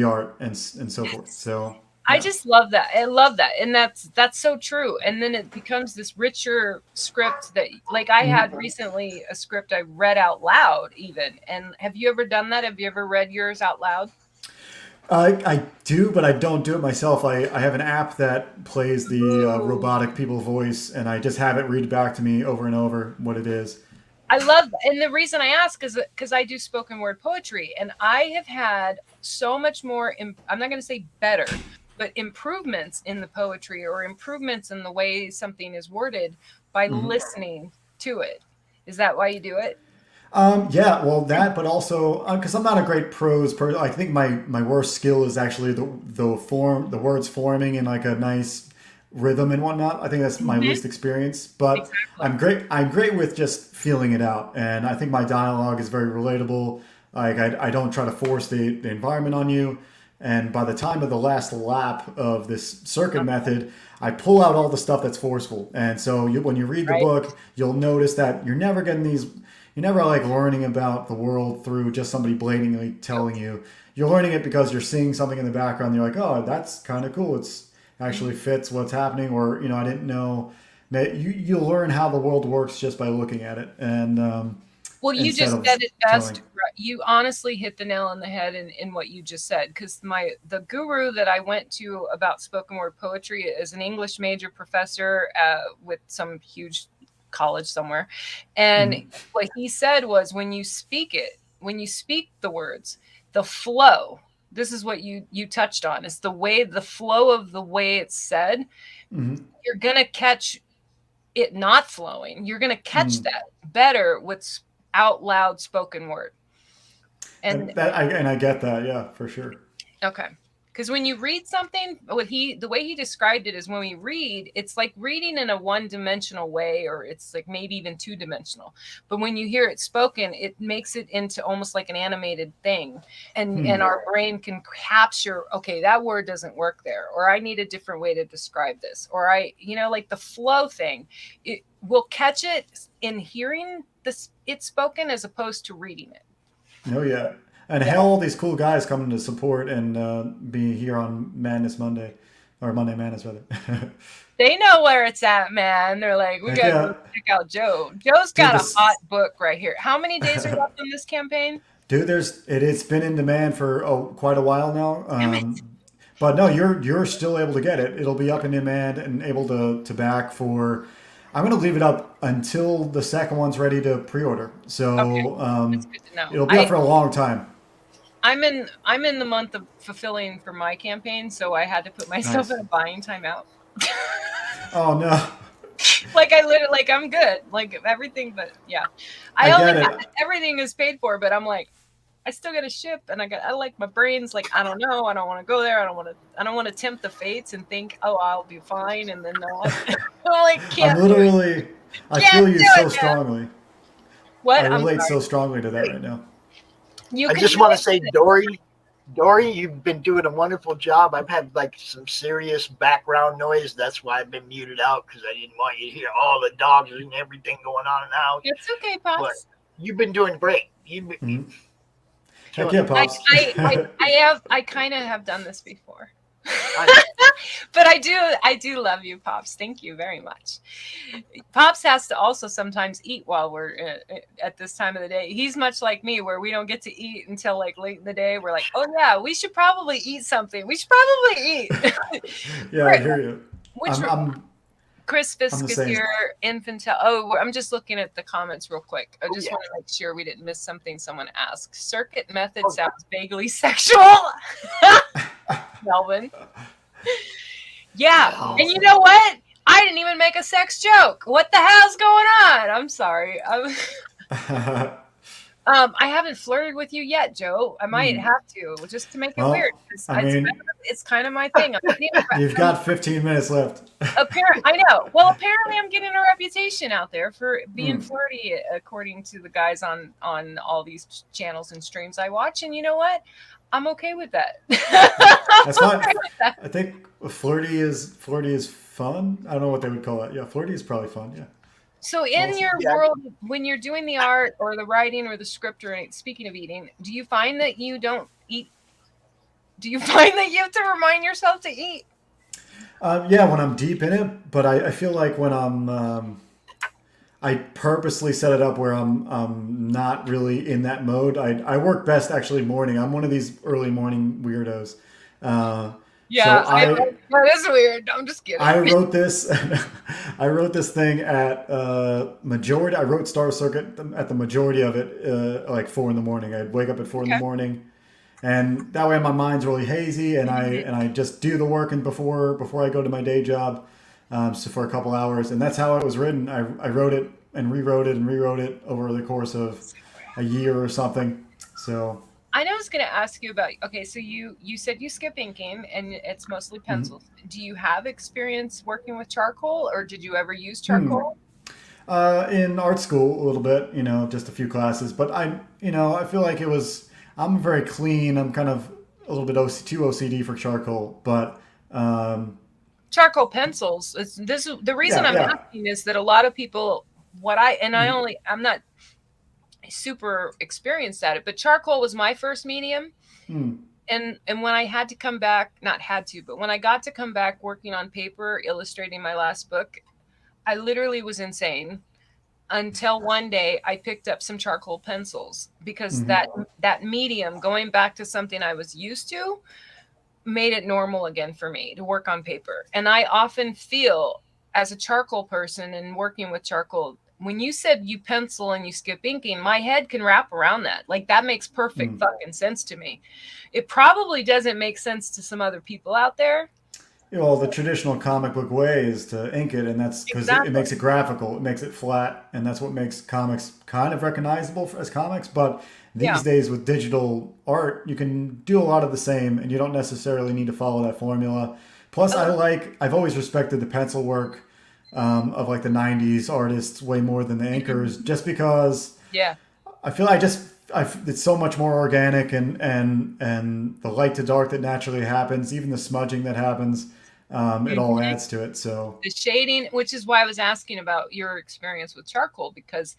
art and so forth. So I just love that. I love that. And that's so true. And then it becomes this richer script that, like, I had recently a script I read out loud even. And have you ever done that? Have you ever read yours out loud? I do, but I don't do it myself. I have an app that plays the robotic people voice, and I just have it read back to me over and over what it is. I love that. And the reason I ask is because I do spoken word poetry, and I have had so much more, I'm not going to say better, but improvements in the poetry or improvements in the way something is worded by listening to it. Is that why you do it? Yeah, well, that, but also because I'm not a great prose person. I think my worst skill is actually the words forming in like a nice rhythm and whatnot. I think that's my least experience. But exactly. I'm great with just feeling it out, and I think my dialogue is very relatable. Like I don't try to force the environment on you. And by the time of the last lap of this circuit method, I pull out all the stuff that's forceful. And so when you read the book, you'll notice that you're never getting these. You're never like learning about the world through just somebody blatantly telling you. You're learning it because you're seeing something in the background. You're like, oh, that's kind of cool. It's actually fits what's happening. Or, I didn't know. You learn how the world works just by looking at it. And well, you just said it best. You honestly hit the nail on the head in what you just said. Because the guru that I went to about spoken word poetry is an English major professor with some huge college somewhere, and what he said was when you speak the words, the flow, this is what you touched on, is the flow of the way it's said. You're gonna catch it not flowing. You're gonna catch that better with out loud spoken word. And I get that, yeah, for sure. Okay. Because when you read something, the way he described it is when we read, it's like reading in a one-dimensional way, or it's like maybe even two-dimensional. But when you hear it spoken, it makes it into almost like an animated thing. And our brain can capture, okay, that word doesn't work there, or I need a different way to describe this, or like the flow thing. It will catch it in hearing it spoken as opposed to reading it. Oh, yeah. And hell, all these cool guys coming to support and be here on Madness Monday, or Monday Madness, rather. They know where it's at, man. They're like, we got to check out Joe. Joe's got a hot book right here. How many days are left on this campaign? Dude, it's been in demand for quite a while now. But no, you're still able to get it. It'll be up in demand and able to back for. I'm going to leave it up until the second one's ready to pre-order. So That's good to know. It'll be up for a long time. I'm in the month of fulfilling for my campaign, so I had to put myself in a buying timeout. Oh no. Like I'm good. Like everything, but yeah. Everything is paid for, but I'm like, I still got to ship, and I like my brain's like, I don't know, I don't want to go there, I don't want to tempt the fates and think, oh, I'll be fine, and then not. I feel you so strongly. What? I relate so strongly to that right now. I just want to say, Dori, you've been doing a wonderful job. I've had like some serious background noise. That's why I've been muted out, because I didn't want you to hear all the dogs and everything going on in the house. It's okay, Pops. But you've been doing great. Heck yeah, Pops. I kind of have done this before. But I do love you, Pops. Thank you very much. Pops has to also sometimes eat while we're at this time of the day. He's much like me, where we don't get to eat until like late in the day. We're like, oh yeah, we should probably eat something. We should probably eat. Yeah, I hear you. Chris I'm the Fisk is same. here. Infantile. Oh, I'm just looking at the comments real quick. I just yeah. want to make sure we didn't miss something someone asked. Circuit method sounds vaguely sexual. Melvin. Yeah. Oh. And you know what? I didn't even make a sex joke. What the hell's going on? I'm sorry. I haven't flirted with you yet, Joe. I might have to, just to make it weird. Well, I mean, It's kind of my thing. you've got 15 minutes left. I know. Well, apparently, I'm getting a reputation out there for being flirty, according to the guys on all these channels and streams I watch. And you know what? I'm okay with that. That's fine. I think flirty is fun. I don't know what they would call it. Yeah, flirty is probably fun. Yeah. So in your world, when you're doing the art or the writing or the script, or speaking of eating, do you find that you don't eat? Do you find that you have to remind yourself to eat? Yeah, when I'm deep in it, but I feel like when I purposely set it up where I'm not really in that mode. I work best actually morning. I'm one of these early morning weirdos. Yeah, so that is weird. I'm just kidding. I wrote this. I wrote this thing at majority. I wrote Star Circuit at the majority of it, like 4 in the morning. I'd wake up at 4 in the morning, and that way my mind's really hazy, and I just do the work and before I go to my day job, so for a couple hours, and that's how it was written. I wrote it and rewrote it over the course of a year or something. So. I know I was going to ask you about, okay, so you said you skip inking and it's mostly pencils. Do you have experience working with charcoal, or did you ever use charcoal? In art school a little bit, just a few classes, but I feel like I'm very clean. I'm kind of a little bit too OCD for charcoal, but charcoal pencils. The reason I'm asking is that a lot of people, I'm not super experienced at it, but charcoal was my first medium. And when I had to come back, but when I got to come back working on paper, illustrating my last book, I literally was insane until one day I picked up some charcoal pencils, because that medium, going back to something I was used to, made it normal again for me to work on paper. And I often feel, as a charcoal person and working with charcoal, when you said you pencil and you skip inking, my head can wrap around that. Like, that makes perfect fucking sense to me. It probably doesn't make sense to some other people out there. Well, the traditional comic book way is to ink it, and that's because it makes it graphical. It makes it flat, and that's what makes comics kind of recognizable as comics. But these days with digital art, you can do a lot of the same, and you don't necessarily need to follow that formula. Plus, I've always respected the pencil work of like the 90s artists way more than the inkers, just because I feel it's so much more organic, and the light to dark that naturally happens, even the smudging that happens, it all adds to it. So the shading, which is why I was asking about your experience with charcoal, because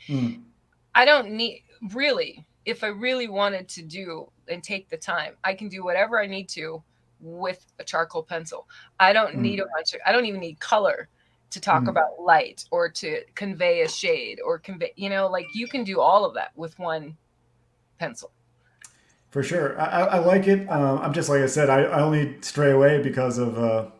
I don't need, really, if I really wanted to do and take the time, I can do whatever I need to with a charcoal pencil. I don't need I don't even need color to talk about light or to convey a shade or convey, like, you can do all of that with one pencil. For sure. I like it. I'm just, like I said, I only stray away because of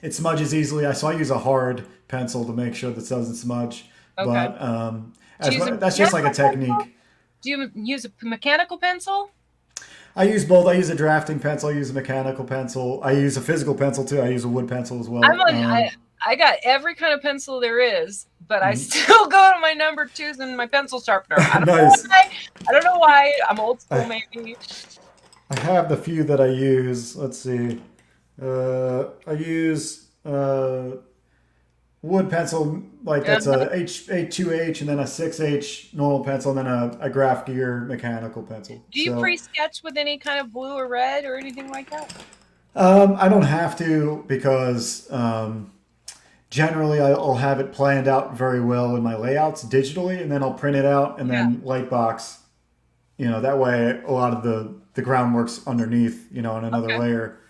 it smudges easily. So I use a hard pencil to make sure that doesn't smudge. Okay. But that's just like a technique. Do you use a mechanical pencil? I use both. I use a drafting pencil. I use a mechanical pencil. I use a physical pencil too. I use a wood pencil as well. I got every kind of pencil there is, but I still go to my number 2s and my pencil sharpener. I don't know why. I'm old school, maybe. I have the few that I use. Let's see. I use wood pencil, like that's a H2H, and then a 6H normal pencil, and then a Graph Gear mechanical pencil. Do you pre-sketch with any kind of blue or red or anything like that? I don't have to, because generally I'll have it planned out very well in my layouts digitally, and then I'll print it out and then lightbox. That way a lot of the groundwork's underneath, on another layer.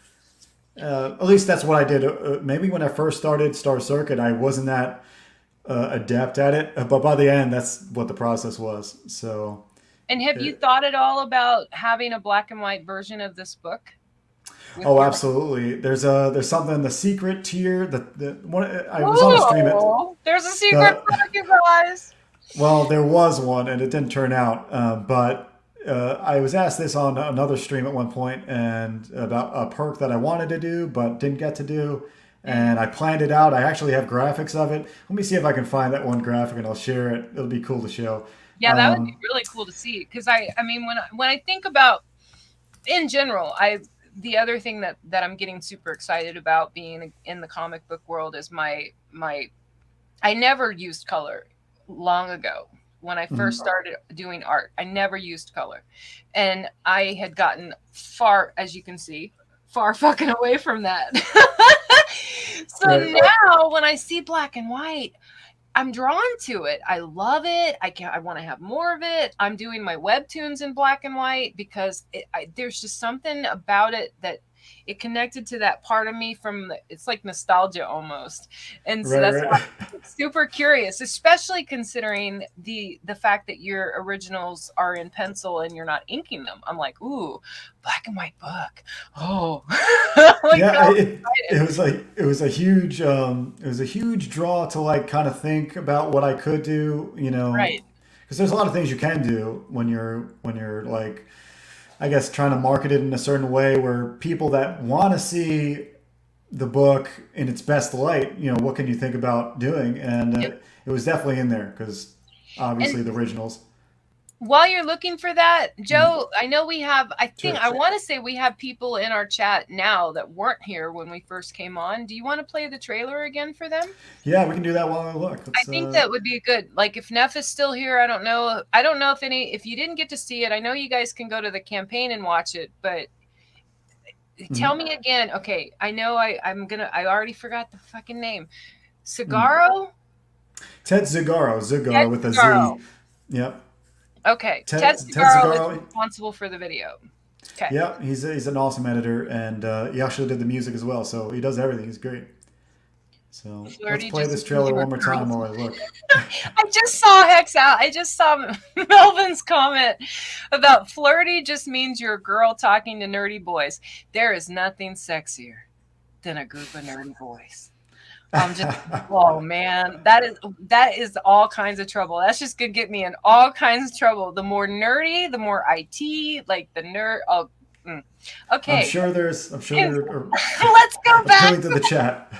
At least that's what I did. Maybe when I first started Star Circuit, I wasn't that adept at it, but by the end, that's what the process was. So. And have you thought at all about having a black and white version of this book? with Oh, your. absolutely. There's something in the secret tier. The one I was on a stream at Oh, there's a secret the book, you guys. well, there was one, and it didn't turn out. But I was asked this on another stream at one point, and about a perk that I wanted to do but didn't get to do. And I planned it out. I actually have graphics of it. Let me see if I can find that one graphic, and I'll share it. It'll be cool to show. Yeah, that would be really cool to see. Because I mean, when I think about in general, the other thing that I'm getting super excited about being in the comic book world is my I never used color long ago when I first started doing art. I never used color. And I had gotten far, as you can see, far fucking away from that. So Right. now when I see black and white, I'm drawn to it. I love it. I want to have more of it. I'm doing my webtoons in black and white because there's just something about it that it connected to that part of me it's like nostalgia almost. And so Right, that's why right. I'm super curious, especially considering the fact that your originals are in pencil and you're not inking them. I'm like, ooh, black and white book. Oh, like, Yeah, so it was a huge draw to like kind of think about what I could do, right. because there's a lot of things you can do when you're like, I guess, trying to market it in a certain way where people that want to see the book in its best light, what can you think about doing? And Yep. it was definitely in there because obviously And the originals. while you're looking for that, Mm, Joe, I know sure. I want to say we have people in our chat now that weren't here when we first came on. Do you want to play the trailer again for them? Yeah, we can do that while I look. I think that would be good. Like if Neff is still here, I don't know. I don't know if you didn't get to see it, I know you guys can go to the campaign and watch it, but tell Mhm. me again. Okay, I know I already forgot the fucking name. Mm. Cigaro? Ted Zagaro, Ted Zagar with a Cigaro. Z. Yep. Okay. Ted Ted Cigaro is Zagaro. responsible for the video. Okay. Yeah, he's an awesome editor, and he actually did the music as well. So he does everything. He's great. So let's Flirty play just this means trailer you're a one more girl. time while I look. I just saw Hex out. I just saw Melvin's comment about flirty just means you're a girl talking to nerdy boys. There is nothing sexier than a group of nerdy boys. I'm just, oh man, that is all kinds of trouble. That's just gonna get me in all kinds of trouble. The more nerdy, the more IT, like the nerd. Oh, okay. I'm sure there are Let's go back. appealing to the chat.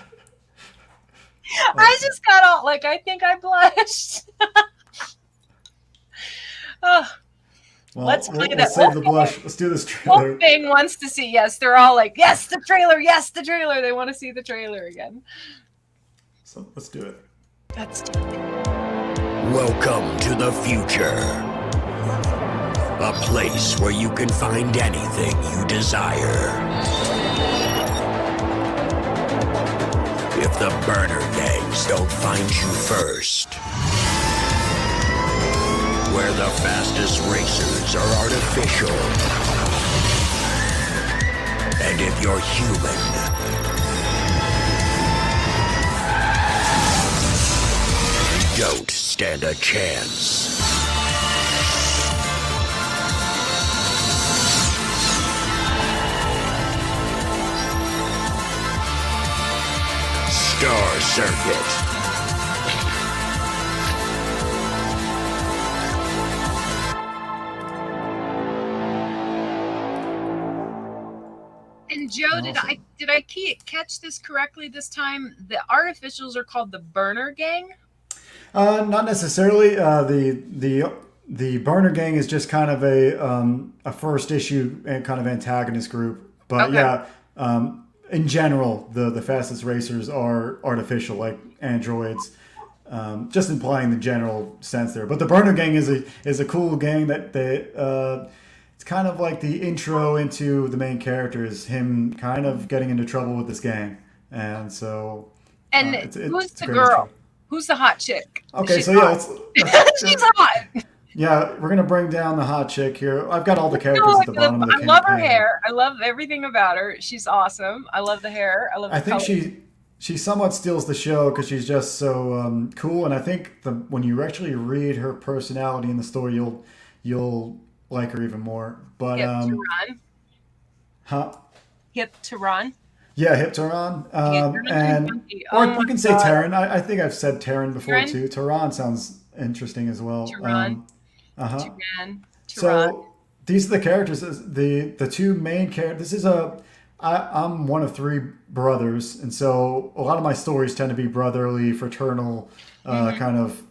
I just got all like I think I blushed. Oh, Well, let's play we'll that. save the blush. Let's do this trailer. Wolfgang wants to see. Yes, they're all like, yes, the trailer. Yes, the trailer. They want to see the trailer again. So let's do it. That's Welcome to the future. A place where you can find anything you desire. If the burner gangs don't find you first. Where the fastest racers are artificial. And if you're human, you don't stand a chance. Star Circuit. And Joe, Awesome. did I catch this correctly this time? The artificials are called the Burner Gang. Not necessarily. The Burner Gang is just kind of a first issue and kind of antagonist group. But Okay. yeah, in general, the fastest racers are artificial, like androids. Just implying the general sense there. But the Burner Gang is a cool gang that they. It's kind of like the intro into the main character is him kind of getting into trouble with this gang, and so And who's it's a the great girl? intro. Who's the hot chick? Okay, She's so yeah, hot. She's hot. yeah, we're gonna bring down the hot chick here. I've got all the characters No, at the bottom of the I love her campaign. hair. I love everything about her. She's awesome. I love the hair. I love the I think color. she somewhat steals the show because she's just so cool, and I think when you actually read her personality in the story, you'll like her even more. But Yep, Turan. huh? Hip to Ron. Yeah, Hip Tehran. Yeah, And oh or my you can say God. Terran. I think I've said Terran before Tehran? too. Tehran sounds interesting as well. Tehran. Uh-huh. Tehran. So these are the characters. The two main characters. I'm one of three brothers, and so a lot of my stories tend to be brotherly, fraternal, kind of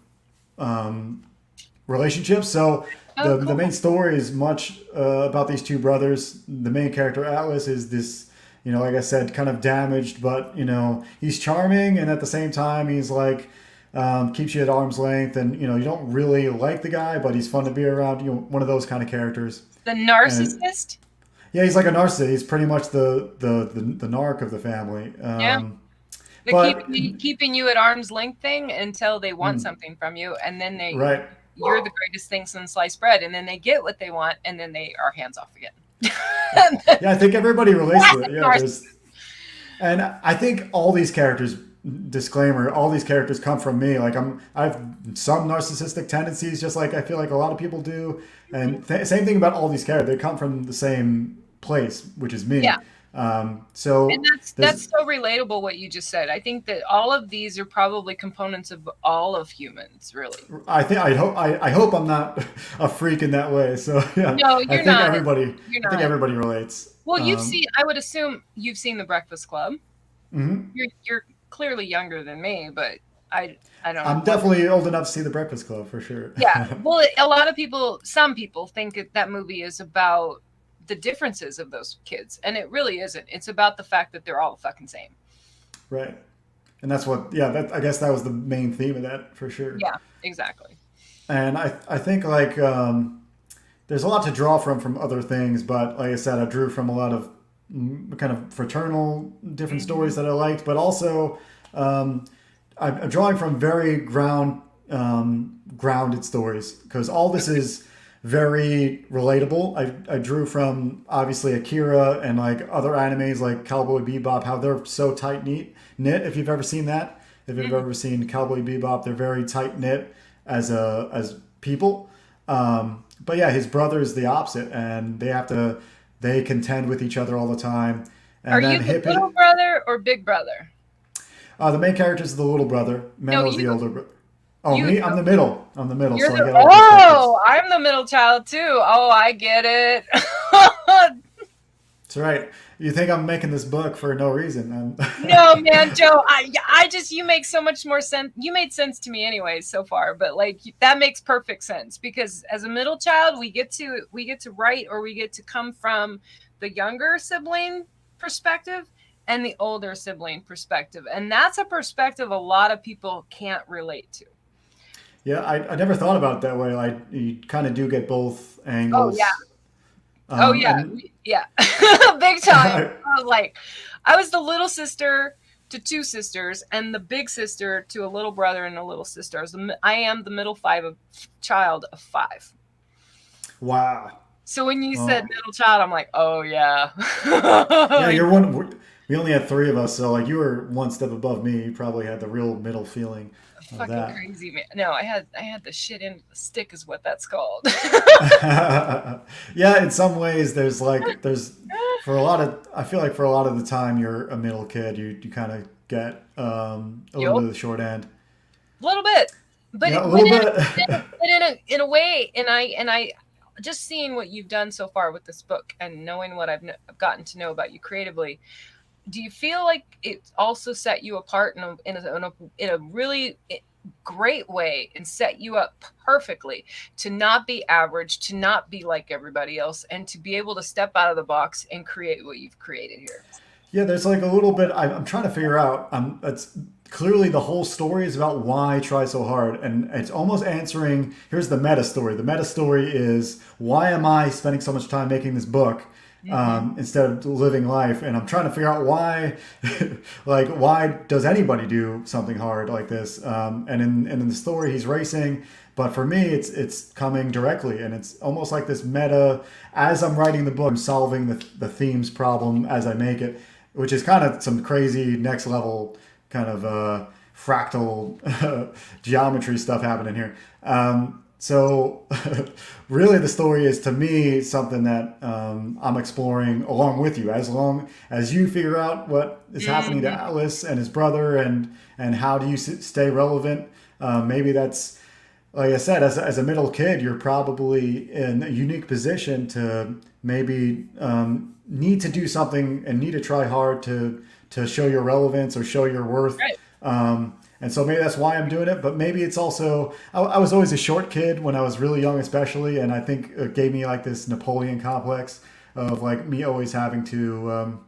relationships. So Oh, the cool. main story is much about these two brothers. The main character Atlas is this, like I said, kind of damaged, but he's charming, and at the same time he's like keeps you at arm's length, and you don't really like the guy, but he's fun to be around. One of those kind of characters. The And narcissist. yeah, he's like a narcissist. He's pretty much the narc of the family. Yeah. The But keeping you at arm's length thing until they want Mm. something from you, and then right. you're the greatest thing since sliced bread, and then they get what they want, and then they are hands off again. Yeah, I think everybody relates to it. Yeah, Narcissist. and I think all these characters. Disclaimer: all these characters come from me. Like I have some narcissistic tendencies, just like I feel like a lot of people do. And same thing about all these characters. They come from the same place, which is me. Yeah. So And that's so relatable what you just said. I think that all of these are probably components of all of humans, really. I hope I'm not a freak in that way. So yeah, No, I you're think not. everybody. You're I think not. everybody relates. Well, I would assume you've seen The Breakfast Club. Mhm. You're clearly younger than me, but I don't know. I'm definitely old enough to see The Breakfast Club for sure. Yeah. Well, some people think that movie is about the differences of those kids, and it really isn't. It's about the fact that they're all the fucking same. Right. And that's what. Yeah. I guess that was the main theme of that for sure. Yeah, exactly. And I think like there's a lot to draw from other things, but like I said, I drew from a lot of kind of fraternal different stories that I liked, but also I'm drawing from very grounded stories because all this is very relatable. I drew from obviously Akira and like other animes like Cowboy Bebop, how they're so tight knit. If you've ever seen that, if you've ever seen Cowboy Bebop, they're very tight knit as people. But yeah, his brother is the opposite, and they contend with each other all the time. And Are then you the little brother or big brother? The main character is the little brother. Menno's the older brother. Oh, me? I'm the middle. I'm the middle. You're So I the, get all perspectives. oh, I'm the middle child too. Oh, I get it. That's right. You think I'm making this book for no reason? No, man, Joe. You make so much more sense. You made sense to me anyway so far, but like that makes perfect sense because as a middle child, we get to write, or we get to come from the younger sibling perspective and the older sibling perspective, and that's a perspective a lot of people can't relate to. Yeah, I never thought about it that way. Like you kind of do get both angles. Oh yeah. Yeah, big time. I was the little sister to two sisters, and the big sister to a little brother and a little sister. I am the middle child of five. Wow. So when you said middle child, I'm like, oh yeah. Yeah, you're one. We only had three of us, so like you were one step above me. You probably had the real middle feeling of Fucking that. crazy, man. No, I had the shit in the stick, is what that's called. Yeah, in some ways, there's for a lot of. I feel like for a lot of the time, you're a middle kid. You kind of get a little bit of the short end. A little bit, but Yeah, a little bit. in a way, and I just seeing what you've done so far with this book and knowing what I've gotten to know about you creatively. Do you feel like it also set you apart in a really great way and set you up perfectly to not be average, to not be like everybody else, and to be able to step out of the box and create what you've created here? Yeah, there's like a little bit. I'm trying to figure out. It's clearly the whole story is about why I try so hard, and it's almost answering. Here's the meta story. The meta story is why am I spending so much time making this book instead of living life? And I'm trying to figure out why, like why does anybody do something hard like this? And in the story, he's racing. But for me, it's coming directly, and it's almost like this meta. As I'm writing the book, I'm solving the themes problem as I make it, which is kind of some crazy next level kind of fractal geometry stuff happening here. so really the story is to me something that I'm exploring along with you, as long as you figure out what is happening to Atlas and his brother, and how do you stay relevant. Maybe that's, like I said, as a middle kid, you're probably in a unique position to maybe need to do something and need to try hard to show your relevance or show your worth. Right. And so maybe that's why I'm doing it. But maybe it's also, I was always a short kid when I was really young, especially. And I think it gave me like this Napoleon complex of like me always having to,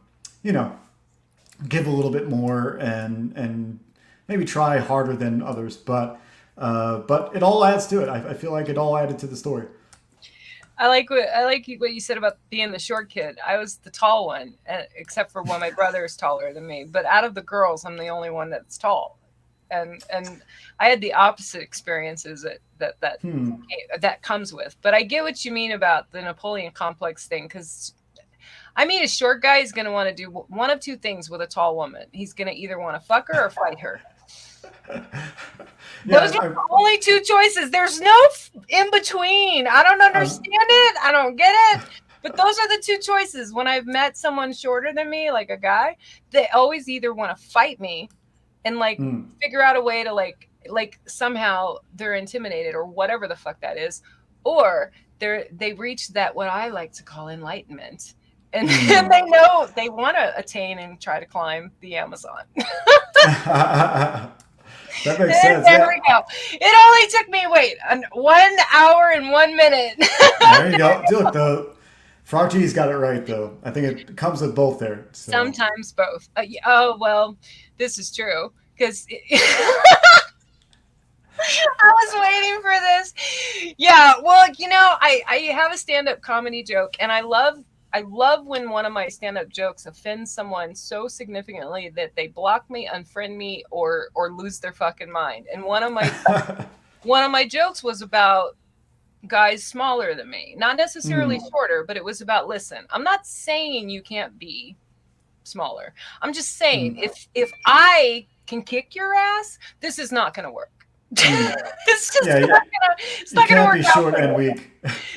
give a little bit more and maybe try harder than others. But it all adds to it. I feel like it all added to the story. I like what you said about being the short kid. I was the tall one, except for when my brother is taller than me. But out of the girls, I'm the only one that's tall, and I had the opposite experiences that comes with. But I get what you mean about the Napoleon complex thing, because I mean, a short guy is going to want to do one of two things with a tall woman. He's going to either want to fuck her or fight her. Those are the only two choices. There's no in between. I don't understand it. I don't get it. But those are the two choices. When I've met someone shorter than me, like a guy, they always either want to fight me and like figure out a way to like somehow they're intimidated or whatever the fuck that is, or they reach that what I like to call enlightenment. And they know they want to attain and try to climb the Amazon. That makes sense. There we go. It only took me 1 hour and 1 minute. There you go. Look, the Frog G's got it right though. I think it comes with both there. So. Sometimes both. Well, this is true because I was waiting for this. Yeah. Well, I have a stand-up comedy joke, and I love when one of my stand-up jokes offends someone so significantly that they block me, unfriend me, or lose their fucking mind. And one of my jokes was about guys smaller than me, not necessarily shorter, but it was about, listen, I'm not saying you can't be smaller. I'm just saying if I can kick your ass, this is not going to work. It's just not gonna work. You can't be short and weak.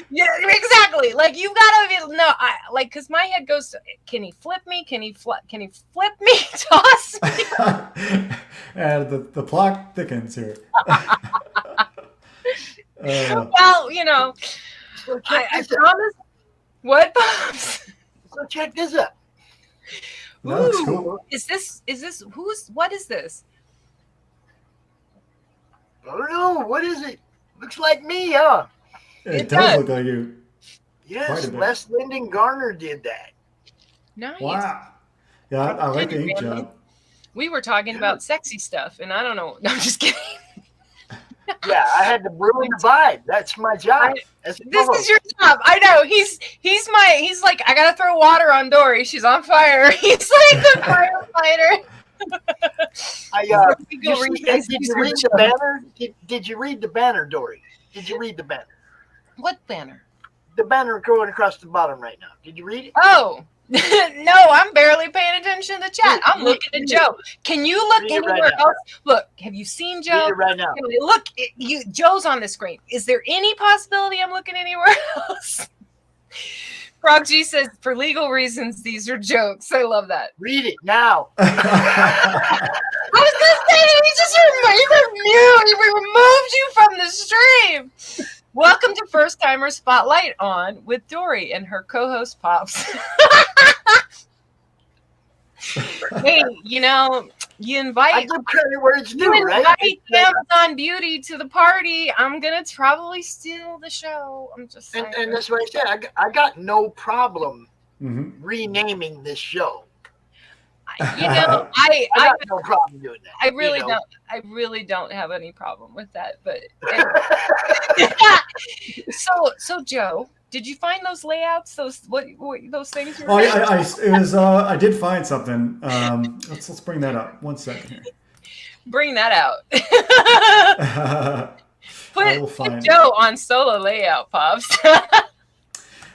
Yeah, exactly. Like you've got to because my head goes to, can he flip me? Can he flip me? Toss me? And the plot thickens here. Well, I promise. What, Pops? So check this out. No, that's cool. Is this what is this? I don't know. What is it? Looks like me, huh? It does look like you. Yes, Les Lyndon Garner did that. Nice. Wow. Yeah, I like the ink job. We were talking about sexy stuff, and I don't know. No, I'm just kidding. Yeah, I had to ruin the vibe. That's my job. This is your job. I know. He's like, I gotta throw water on Dori. She's on fire. He's like the firefighter. Did you read the banner? Did you read the banner, Dori? Did you read the banner? What banner? The banner going across the bottom right now. Did you read it? Oh, no, I'm barely paying attention to the chat. I'm looking at Joe. Can you look anywhere else? Look, have you seen Joe? Read it right now. Look, Joe's on the screen. Is there any possibility I'm looking anywhere else? Frog G says, for legal reasons, these are jokes. I love that. Read it now. I was going to say, we removed you from the stream. Welcome to First Timer Spotlight On with Dori and her co-host Pops. Hey, you invite. I give credit where it's due, right? Invite Amazon Beauty to the party. I'm gonna probably steal the show. I'm just saying. And that's what I said. I got no problem renaming this show. I got no problem doing that. I really don't have any problem with that. But so Joe, did you find those layouts? Those things? I did find something. Let's bring that up. 1 second here. Bring that out. Put Joe on solo layout, Pops.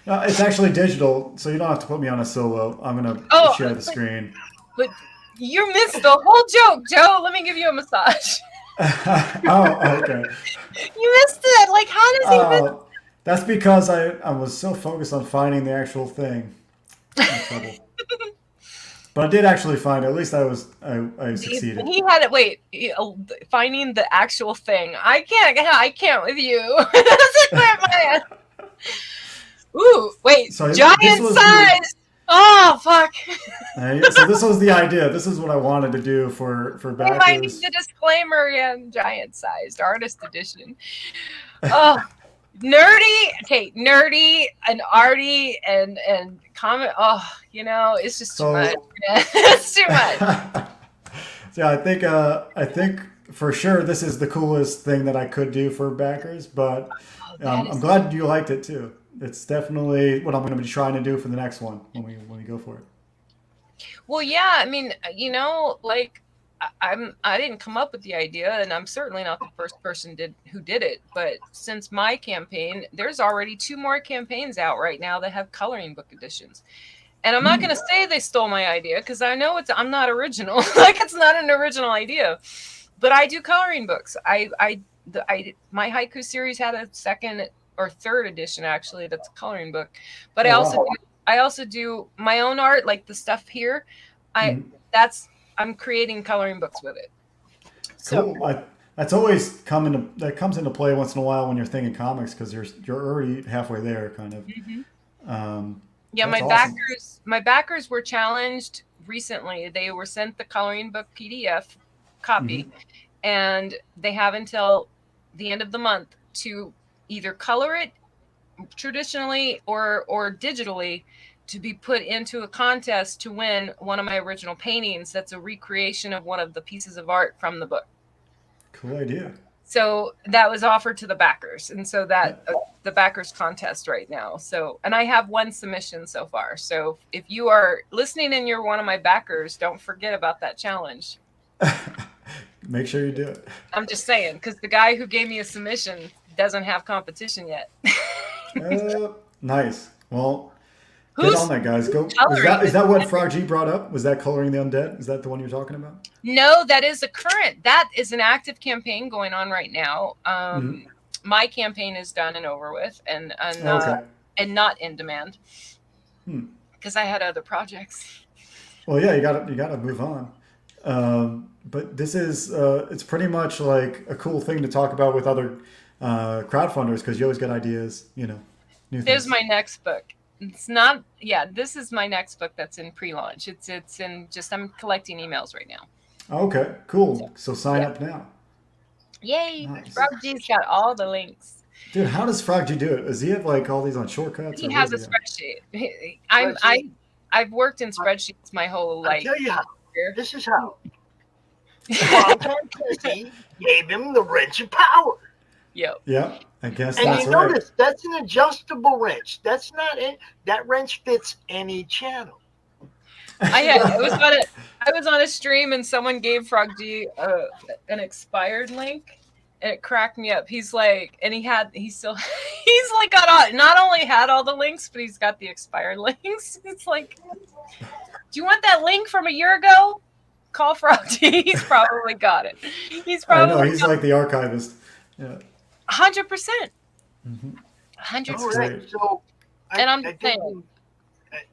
It's actually digital, so you don't have to put me on a solo. I'm gonna share the screen. But you missed the whole joke, Joe. Let me give you a massage. Oh, okay. You missed it. Like, how does he miss? That's because I was so focused on finding the actual thing. No trouble. But I did actually find it. At least I succeeded. He had it. Wait, finding the actual thing. I can't with you. It doesn't fit my. Ooh, wait, So giant this was size. Oh fuck! so this was the idea. This is what I wanted to do for We might need backers. the disclaimer again. Giant sized artist edition. Oh, nerdy. Okay, nerdy and arty and comment. Oh, it's just too So much. It's too much. yeah, I think for sure this is the coolest thing that I could do for backers. But I'm glad you liked it too. It's definitely what I'm going to be trying to do for the next one when we go for it. Well, yeah, I mean, like I didn't come up with the idea, and I'm certainly not the first person who did it. But since my campaign, there's already 2 more campaigns out right now that have coloring book editions. And I'm not going to say they stole my idea because I know I'm not original. Like, it's not an original idea. But I do coloring books. My haiku series had a 2nd or 3rd edition, actually, that's a coloring book. But Oh, I also do my own art, like the stuff here. wow. I'm creating coloring books with it. So Cool. That's always that comes into play once in a while when you're thinking comics because you're already halfway there, kind of. yeah, That's my awesome. backers were challenged recently. They were sent the coloring book PDF copy, and they have until the end of the month to either color it traditionally or digitally to be put into a contest to win one of my original paintings that's a recreation of one of the pieces of art from the book. Cool idea. So that was offered to the backers, and so that the backers contest right now. So, and I have 1 submission so far. So if you are listening and you're one of my backers, don't forget about that challenge. Make sure you do it. I'm just saying, because the guy who gave me a submission doesn't have competition yet. Nice. Well, get Who's on that, guys. Go. coloring? Is that what Frog G brought up? Was that coloring the undead? Is that the one you're talking about? No, that is that is an active campaign going on right now. My campaign is done and over with, and Okay. and not in demand because I had other projects. Well, yeah, you got to move on. But this is it's pretty much like a cool thing to talk about with other crowdfunders because you always get ideas, new Here's things. my next book. It's not, yeah, this is my next book that's in pre-launch. It's in just, I'm collecting emails right now. Okay, cool. So sign up now. Yay! Nice. Frog G's got all the links. Dude, how does Frog G do it? Does he have like all these on shortcuts? He Or has a what does spreadsheet. Spreadsheet. I've worked in spreadsheets my whole I'll life. tell you how. career. This is how. Longtime Jesse gave him the wrench of power. Yep. Yeah, I guess And that's you right. notice that's an adjustable wrench. That's not it. That wrench fits any channel. I was on a stream and someone gave Frog G an expired link, and it cracked me up. He's like, and he's like got all, not only had all the links, but he's got the expired links. It's like, do you want that link from a year ago? Call Frog G. He's probably got it. He's I know probably he's like the archivist. Yeah. 100%. Mm-hmm. 100%. All right. So And I'm I saying,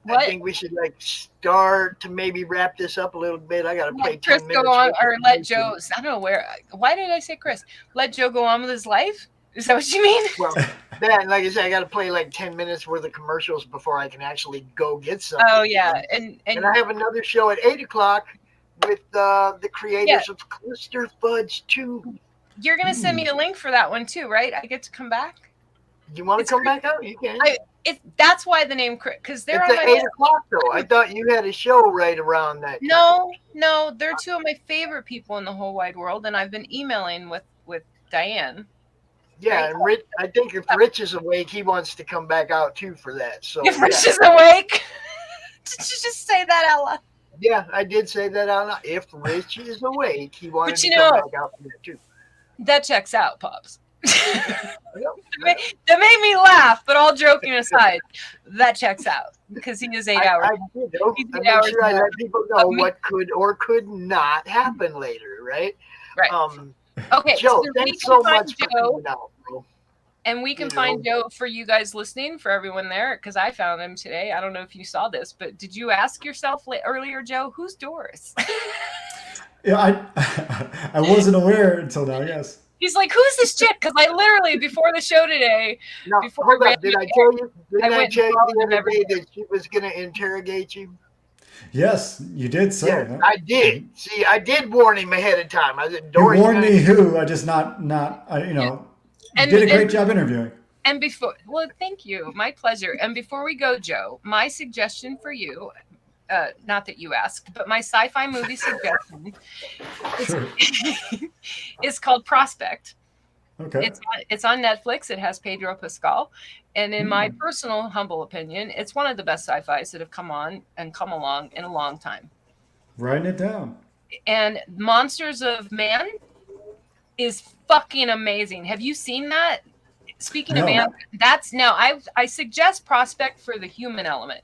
I think we should like start to maybe wrap this up a little bit. I got to play let Chris 10 minutes. go on, with or the let music. Joe. I don't know where. Why did I say Chris? Let Joe go on with his life. Is that what you mean? Well, man, like I said, I got to play like 10 minutes worth of commercials before I can actually go get something. Oh yeah, and And I have another show at 8 o'clock with the creators of Cluster Fudge 2. you're gonna send me a link for that one too, right? I get to come back. You want to It's come great. back out? You can. That's why the name Chris, because they're It's on at my 8 o'clock, though. I thought you had a show right around that time. No, they're 2 of my favorite people in the whhole wide world, and I've been emailing with Diane. Yeah, and Rich, I think if Rich is awake, he wants to come back out too for that. So If Rich is awake, did you just say that out loud? yeah, I did say that out loud. If Rich is awake, he wanted But to you come know- back out for that too. That checks out, Pops. Yep. That made me laugh, but all joking aside, that checks out because he is 8 hours. I did, though. He's I 8 make hours sure I more. let people know Me- what could or could not happen later, right? Right. Okay, Joe, so we thanks can so find much for Joe, coming out, bro. and we can You find know. Joe for you guys listening, for everyone there, because I found him today. I don't know if you saw this, but did you ask yourself earlier, Joe, who's Doris? Yeah, I I wasn't aware until now. Yes. He's like, who's this chick? Because I literally, before the show today, No, before hold we ran up. Did the I air, tell you? I Didn't I went and tell you followed the him other every day day. that she was going to interrogate you? Yes, you did say. Yes, Huh? I did. See, I did warn him ahead of time. I said, You Dory's warned gonna. me who. I just not. You know, you And did a great and job interviewing. and before, well, thank you, my pleasure. And before we go, Joe, my suggestion for you, not that you asked, but my sci-fi movie suggestion is Sure. is called Prospect. Okay. It's on Netflix. It has Pedro Pascal, and in my Hmm. personal humble opinion, it's one of the best sci-fis that have come on and come along in a long time. Writing it down. And Monsters of Man is fucking amazing. Have you seen that? Speaking of man, No. that's now I suggest Prospect for the human element.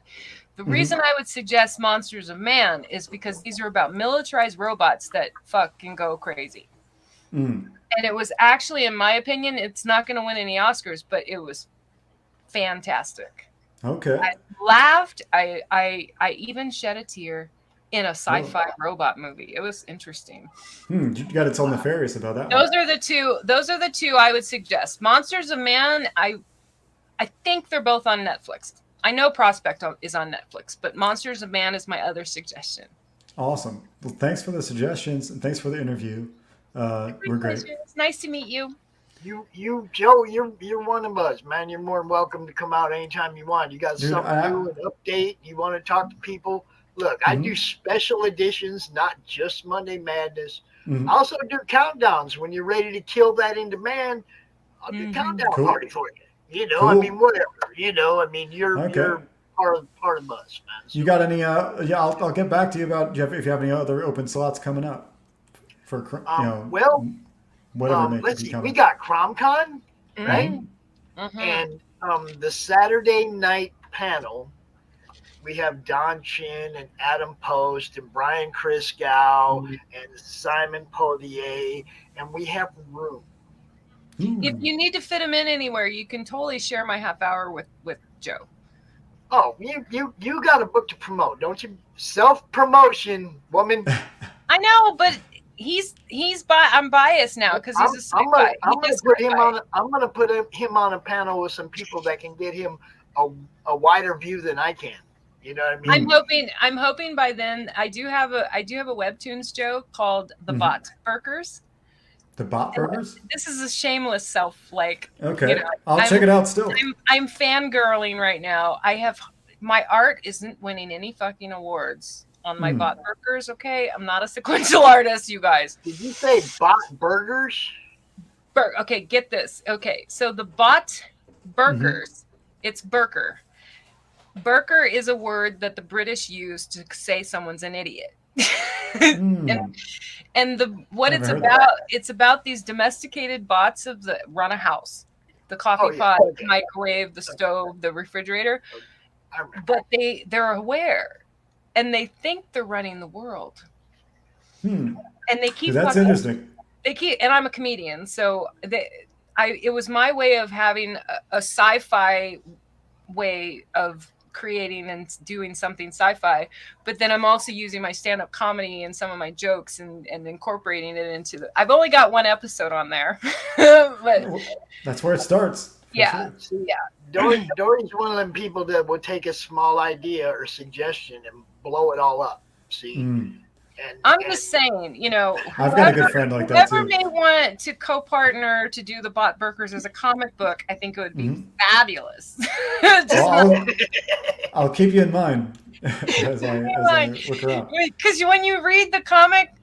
The Hmm. reason I would suggest Monsters of Man is because these are about militarized robots that fucking go crazy. Mm. And it was actually, in my opinion, it's not going to win any Oscars, but it was fantastic. Okay. I laughed. I even shed a tear in a Whoa. sci-fi robot movie. It was interesting. You got to tell Nefarious about that one. Those are the two. Those are the two I would suggest. Monsters of Man. I think they're both on Netflix. I know Prospect is on Netflix, but Monsters of Man is my other suggestion. Awesome. Well, thanks for the suggestions and thanks for the interview. We're great. It's nice to meet you. Joe, you're one of us, man. You're more than welcome to come out anytime you want. You got Dude, something new, an update, you want to talk to people. Look, I do special editions, not just Monday Madness. Mhm. I also do countdowns. When you're ready to kill that into man, I'll do countdown Cool. party for you. You know, I Cool. mean, whatever. You know, I mean, you're Okay. part of us, man. So, You got any? Yeah, I'll get back to you about Jeff if you have any other open slots coming up for well, whatever may let's be see. coming. We got CromCon, right? Mhm. And the Saturday night panel, we have Don Chin and Adam Post and Brian Christgau and Simon Poitier, and we have room. If you need to fit them in anywhere, you can totally share my half hour with Joe. Oh, you got a book to promote, don't you? Self promotion, woman. I know, but I'm biased now because he's a sci-fi. I'm gonna put him on a panel with some people that can get him a wider view than I can. You know what I mean? I'm hoping by then I do have a webtoons, Joe, called The Bot Burgers. The Bot Burgers? This is a shameless self, like, Okay. you know, I'll check it out still. I'm fangirling right now. My art isn't winning any fucking awards on my Bot Burgers, okay? I'm not a sequential artist, you guys. Did you say Bot Burgers? Okay, get this. Okay, so the Bot Burgers, it's Burker. Burker is a word that the British use to say someone's an idiot. And it's about these domesticated bots that run a house. The coffee pot, the microwave, the stove, the refrigerator. But they're aware and they think they're running the world. And they keep That's interesting. And I'm a comedian, so it was my way of having a sci-fi way of creating and doing something sci-fi, but then I'm also using my stand-up comedy and some of my jokes and incorporating it into I've only got one episode on there. But that's where it starts. Yeah. Sure. Yeah. Dory's one of them people that will take a small idea or suggestion and blow it all up. See? I'm just saying, you know, I've got a good friend like that whoever too. may want to co-partner to do the Bot Burgers as a comic book, I think it would be fabulous. I'll keep you in mind as I look around. Because when you read the comic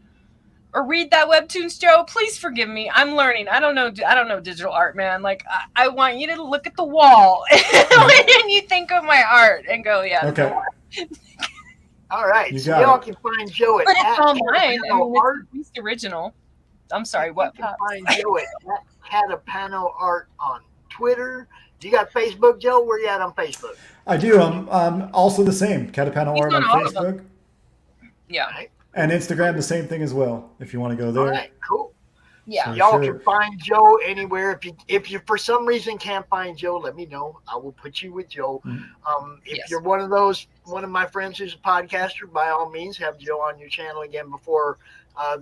or read that webtoons, Joe, please forgive me. I'm learning. I don't know digital art, man. Like I want you to look at the wall and you think of my art and go, yeah. Okay. All right, so y'all can find Joe at it's online. Art. It's the original. I'm sorry, what? You can find Joe at Catapano Art on Twitter. Do you got Facebook, Joe? Where you at on Facebook? I do. I'm also the same. Catapano Art on Facebook. Yeah. Right. And Instagram, the same thing as well, if you want to go there. All right, cool. Yeah. Y'all Sure. can find Joe anywhere. If you for some reason can't find Joe, let me know. I will put you with Joe. If Yes. you're one of my friends who's a podcaster, by all means, have Joe on your channel again before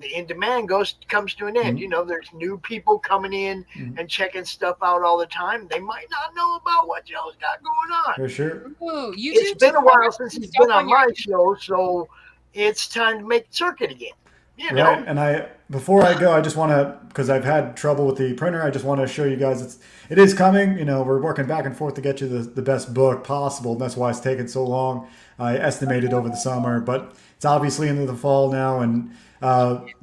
the in demand comes to an end. You know, there's new people coming in and checking stuff out all the time. They might not know about what Joe's got going on. For sure. Ooh, you It's do been a while tutorials since and he's stuff been on your- my show, so it's time to make the circuit again. You know? Right, and before I go, I just want to, because I've had trouble with the printer, I just want to show you guys it is coming. You know, we're working back and forth to get you the best book possible, and that's why it's taken so long. I estimated over the summer, but it's obviously into the fall now. And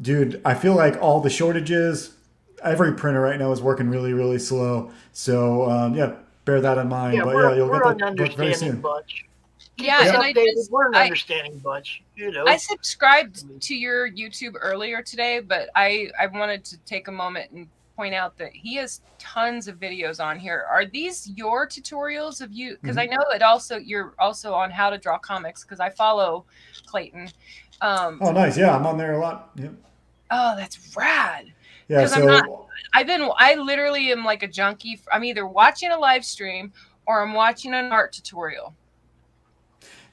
dude, I feel like all the shortages, every printer right now is working really, really slow. So yeah, bear that in mind. Yeah, but we're, yeah, you'll we're get an the book very understanding soon. bunch. Keep Yeah, us and I updated. just We're an I, understanding bunch, you know. I subscribed to your YouTube earlier today, but I wanted to take a moment and point out that he has tons of videos on here. Are these your tutorials of you? Because I know you're also on how to draw comics, because I follow Clayton. Oh, nice. Yeah, I'm on there a lot. Yep. Oh, that's rad. Yeah, so I literally am like a junkie. I'm either watching a live stream or I'm watching an art tutorial.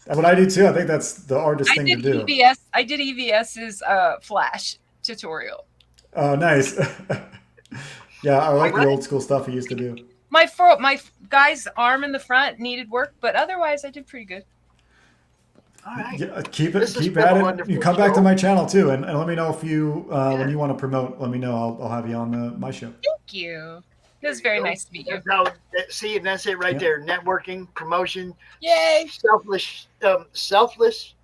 what I do too, I think that's the hardest thing to do. I did EVS's Flash tutorial. Oh, nice. Yeah, I like the old school stuff he used to do. My guy's arm in the front needed work, but otherwise I did pretty good. All right. Yeah, keep This has at been a it. wonderful You come back to show. my channel too, and let me know if you when you want to promote. Let me know. I'll have you on my show. Thank you. It was very nice to meet you. See, and that's it right Yeah. there. Networking, promotion, Yay! selfless, shameless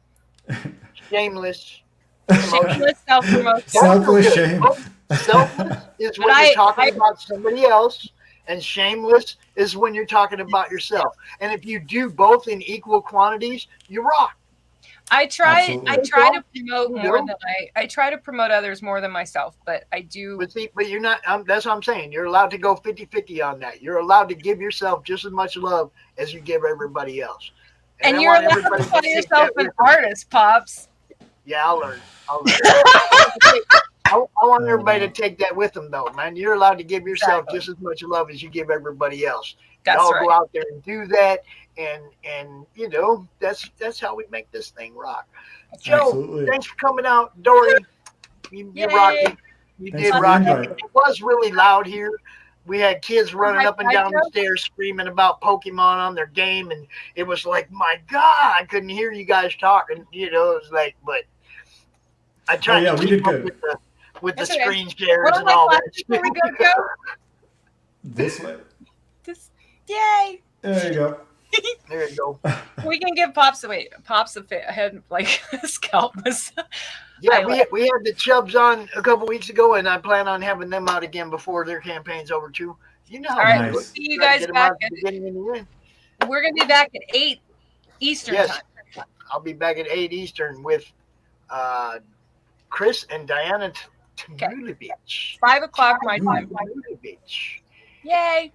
promotion. Shameless self-promotion. Selfless shame. Selfless is when you're talking about somebody else, and shameless is when you're talking about yourself. And if you do both in equal quantities, you rock. I try Absolutely. to promote more than I try to promote others more than myself, but I do. But you're not. That's what I'm saying. You're allowed to go 50-50 on that. You're allowed to give yourself just as much love as you give everybody else. And I you're want allowed everybody to call take yourself that an with them. artist, Pops. Yeah, I'll learn. I want everybody to take that with them, though, man. You're allowed to give yourself just as much love as you give everybody else. That's Y'all right. go out there and do that, and you know that's how we make this thing rock. Joe, Absolutely. thanks for coming out. Dory, you rocked it. You Thanks did for the rock it. invite. It was really loud here. We had kids running up and down the stairs screaming about Pokemon on their game, and it was like, my God, I couldn't hear you guys talking. You know, it was like, but I tried to we keep did up good. with the That's okay. screen shares What and am I all glad that. before we go? This way. Yay! There you go. There you go. We can give Pops a head like scalp massage. Yeah, we had the Chubs on a couple weeks ago, and I plan on having them out again before their campaign's over too. You know how All right, Nice. we'll see you Try to guys get 'em back. out at the beginning and the end. We're gonna be back at 8 Eastern Yes. time. I'll be back at 8 Eastern with Chris and Diana Tamulovich. 5 o'clock my time. Tamulovich. Yay!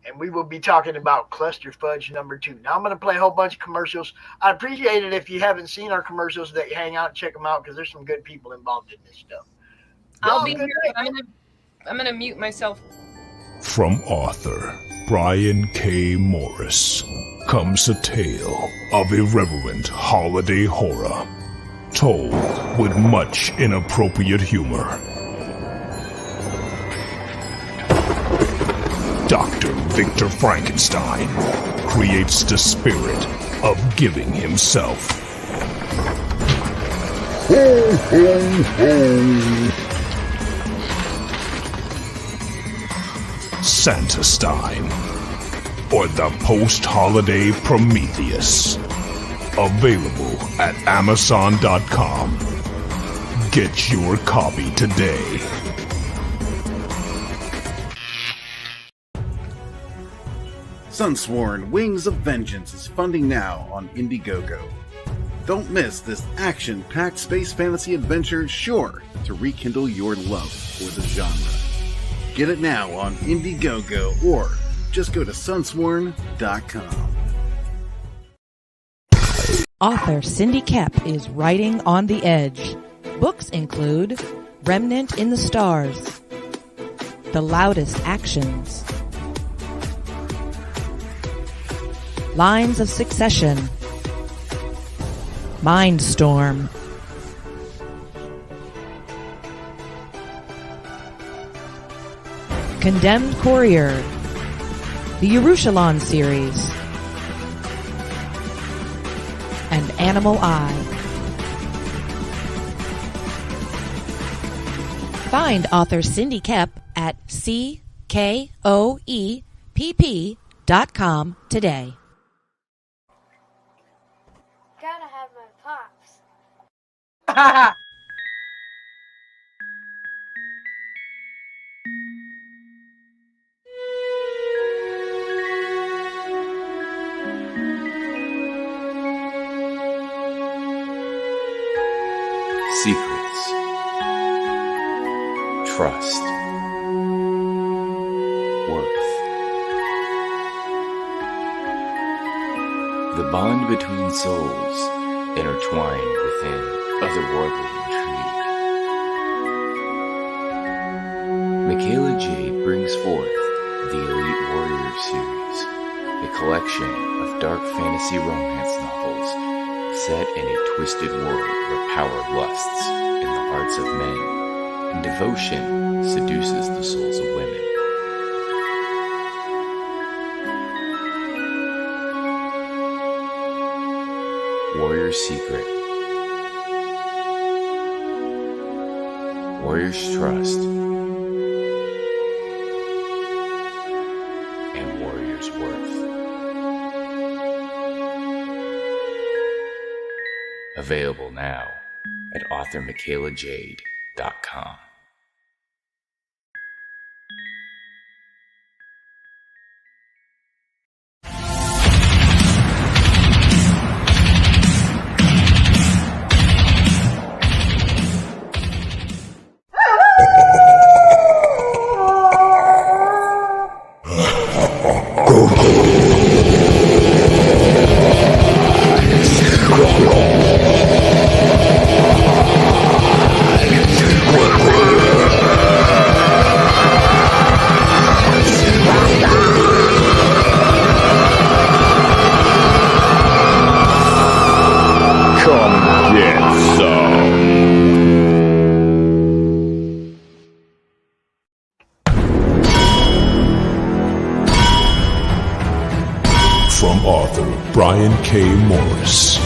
And we will be talking about Cluster Fudge #2. Now I'm going to play a whole bunch of commercials. I appreciate it if you haven't seen our commercials that you hang out and check them out because there's some good people involved in this stuff. I'll Y'all be good here. night. I'm gonna mute myself. From author Brian K. Morris comes a tale of irreverent holiday horror, told with much inappropriate humor. Dr. Victor Frankenstein creates the spirit of giving himself. Ho, ho, ho. Santa-Stein, or the post-holiday Prometheus. Available at Amazon.com. Get your copy today. Sunsworn Wings of Vengeance is funding now on Indiegogo. Don't miss this action-packed space fantasy adventure sure to rekindle your love for the genre. Get it now on Indiegogo or just go to sunsworn.com. Author Cindy Kep is writing on the edge. Books include Remnant in the Stars, The Loudest Actions, Lines of Succession, Mindstorm, Condemned Courier, the Yerushalayim series, and Animal Eye. Find author Cindy Koepp at CKOEPP.com today. Gotta have my pops. Secrets, trust, worth. The bond between souls intertwined within otherworldly intrigue. Michaela Jade brings forth the Elite Warrior series, a collection of dark fantasy romance novels set in a twisted world where power lusts in the hearts of men and devotion seduces the souls of women. Warrior's Secret, Warrior's Trust, and Warrior's Worth. Available now at authormichaelajade.com. From author Brian K. Morris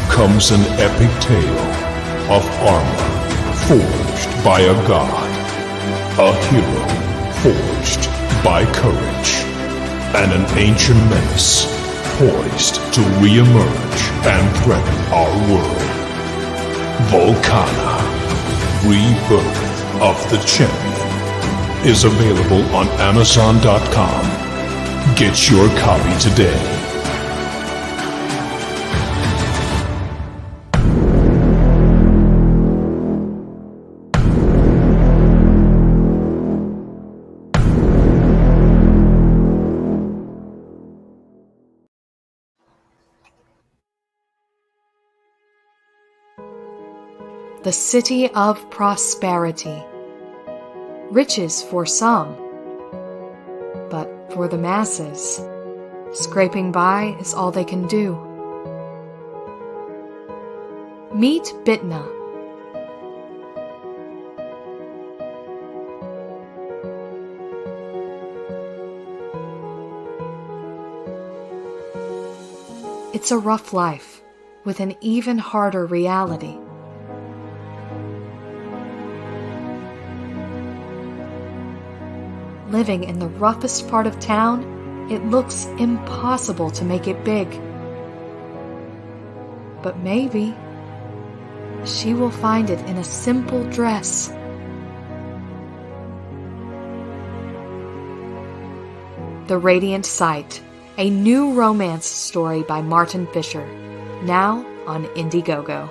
comes an epic tale of armor forged by a god, a hero forged by courage, and an ancient menace poised to re-emerge and threaten our world. Volcana, Rebirth of the Champion, is available on Amazon.com. Get your copy today. The city of prosperity. Riches for some, but for the masses, scraping by is all they can do. Meet Bitna. It's a rough life with an even harder reality. Living in the roughest part of town, it looks impossible to make it big. But maybe she will find it in a simple dress. The Radiant Sight, a new romance story by Martin Fisher, now on Indiegogo.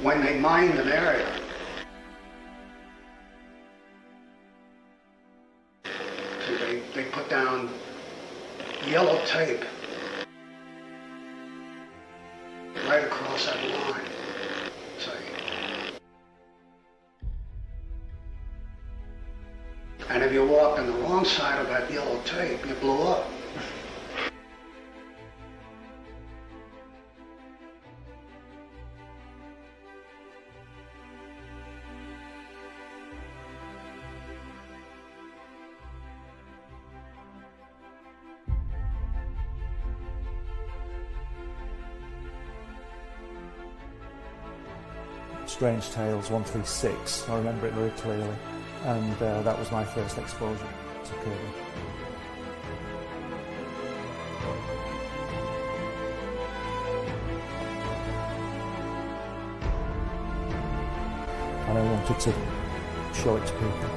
When they mined an area, tape right across that line. See? And if you walk on the wrong side of that yellow tape, you blow up. Strange Tales 136. I remember it very clearly, and that was my first exposure to Kirby. And I wanted to show it to people.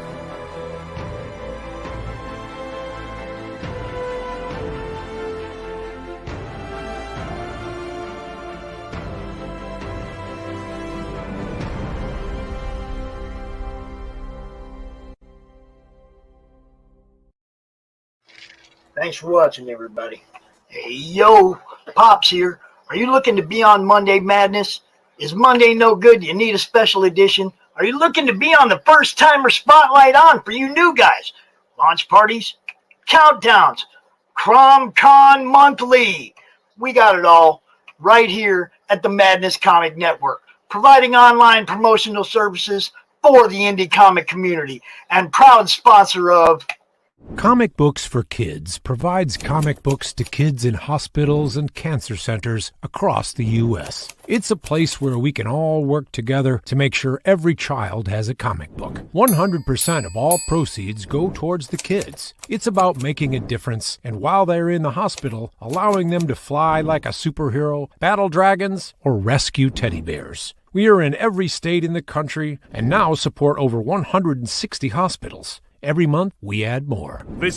Thanks for watching, everybody. Hey, yo, Pops here. Are you looking to be on Monday Madness? Is Monday no good? You need a special edition? Are you looking to be on the first timer spotlight on for you new guys? Launch parties, countdowns, CromCon Monthly. We got it all right here at the Madness Comic Network, providing online promotional services for the indie comic community and proud sponsor of Comic Books for Kids provides comic books to kids in hospitals and cancer centers across the U.S. It's a place where we can all work together to make sure every child has a comic book. 100% of all proceeds go towards the kids. It's about making a difference, and while they're in the hospital, allowing them to fly like a superhero, battle dragons, or rescue teddy bears. We are in every state in the country and now support over 160 hospitals. Every month, we add more. Visit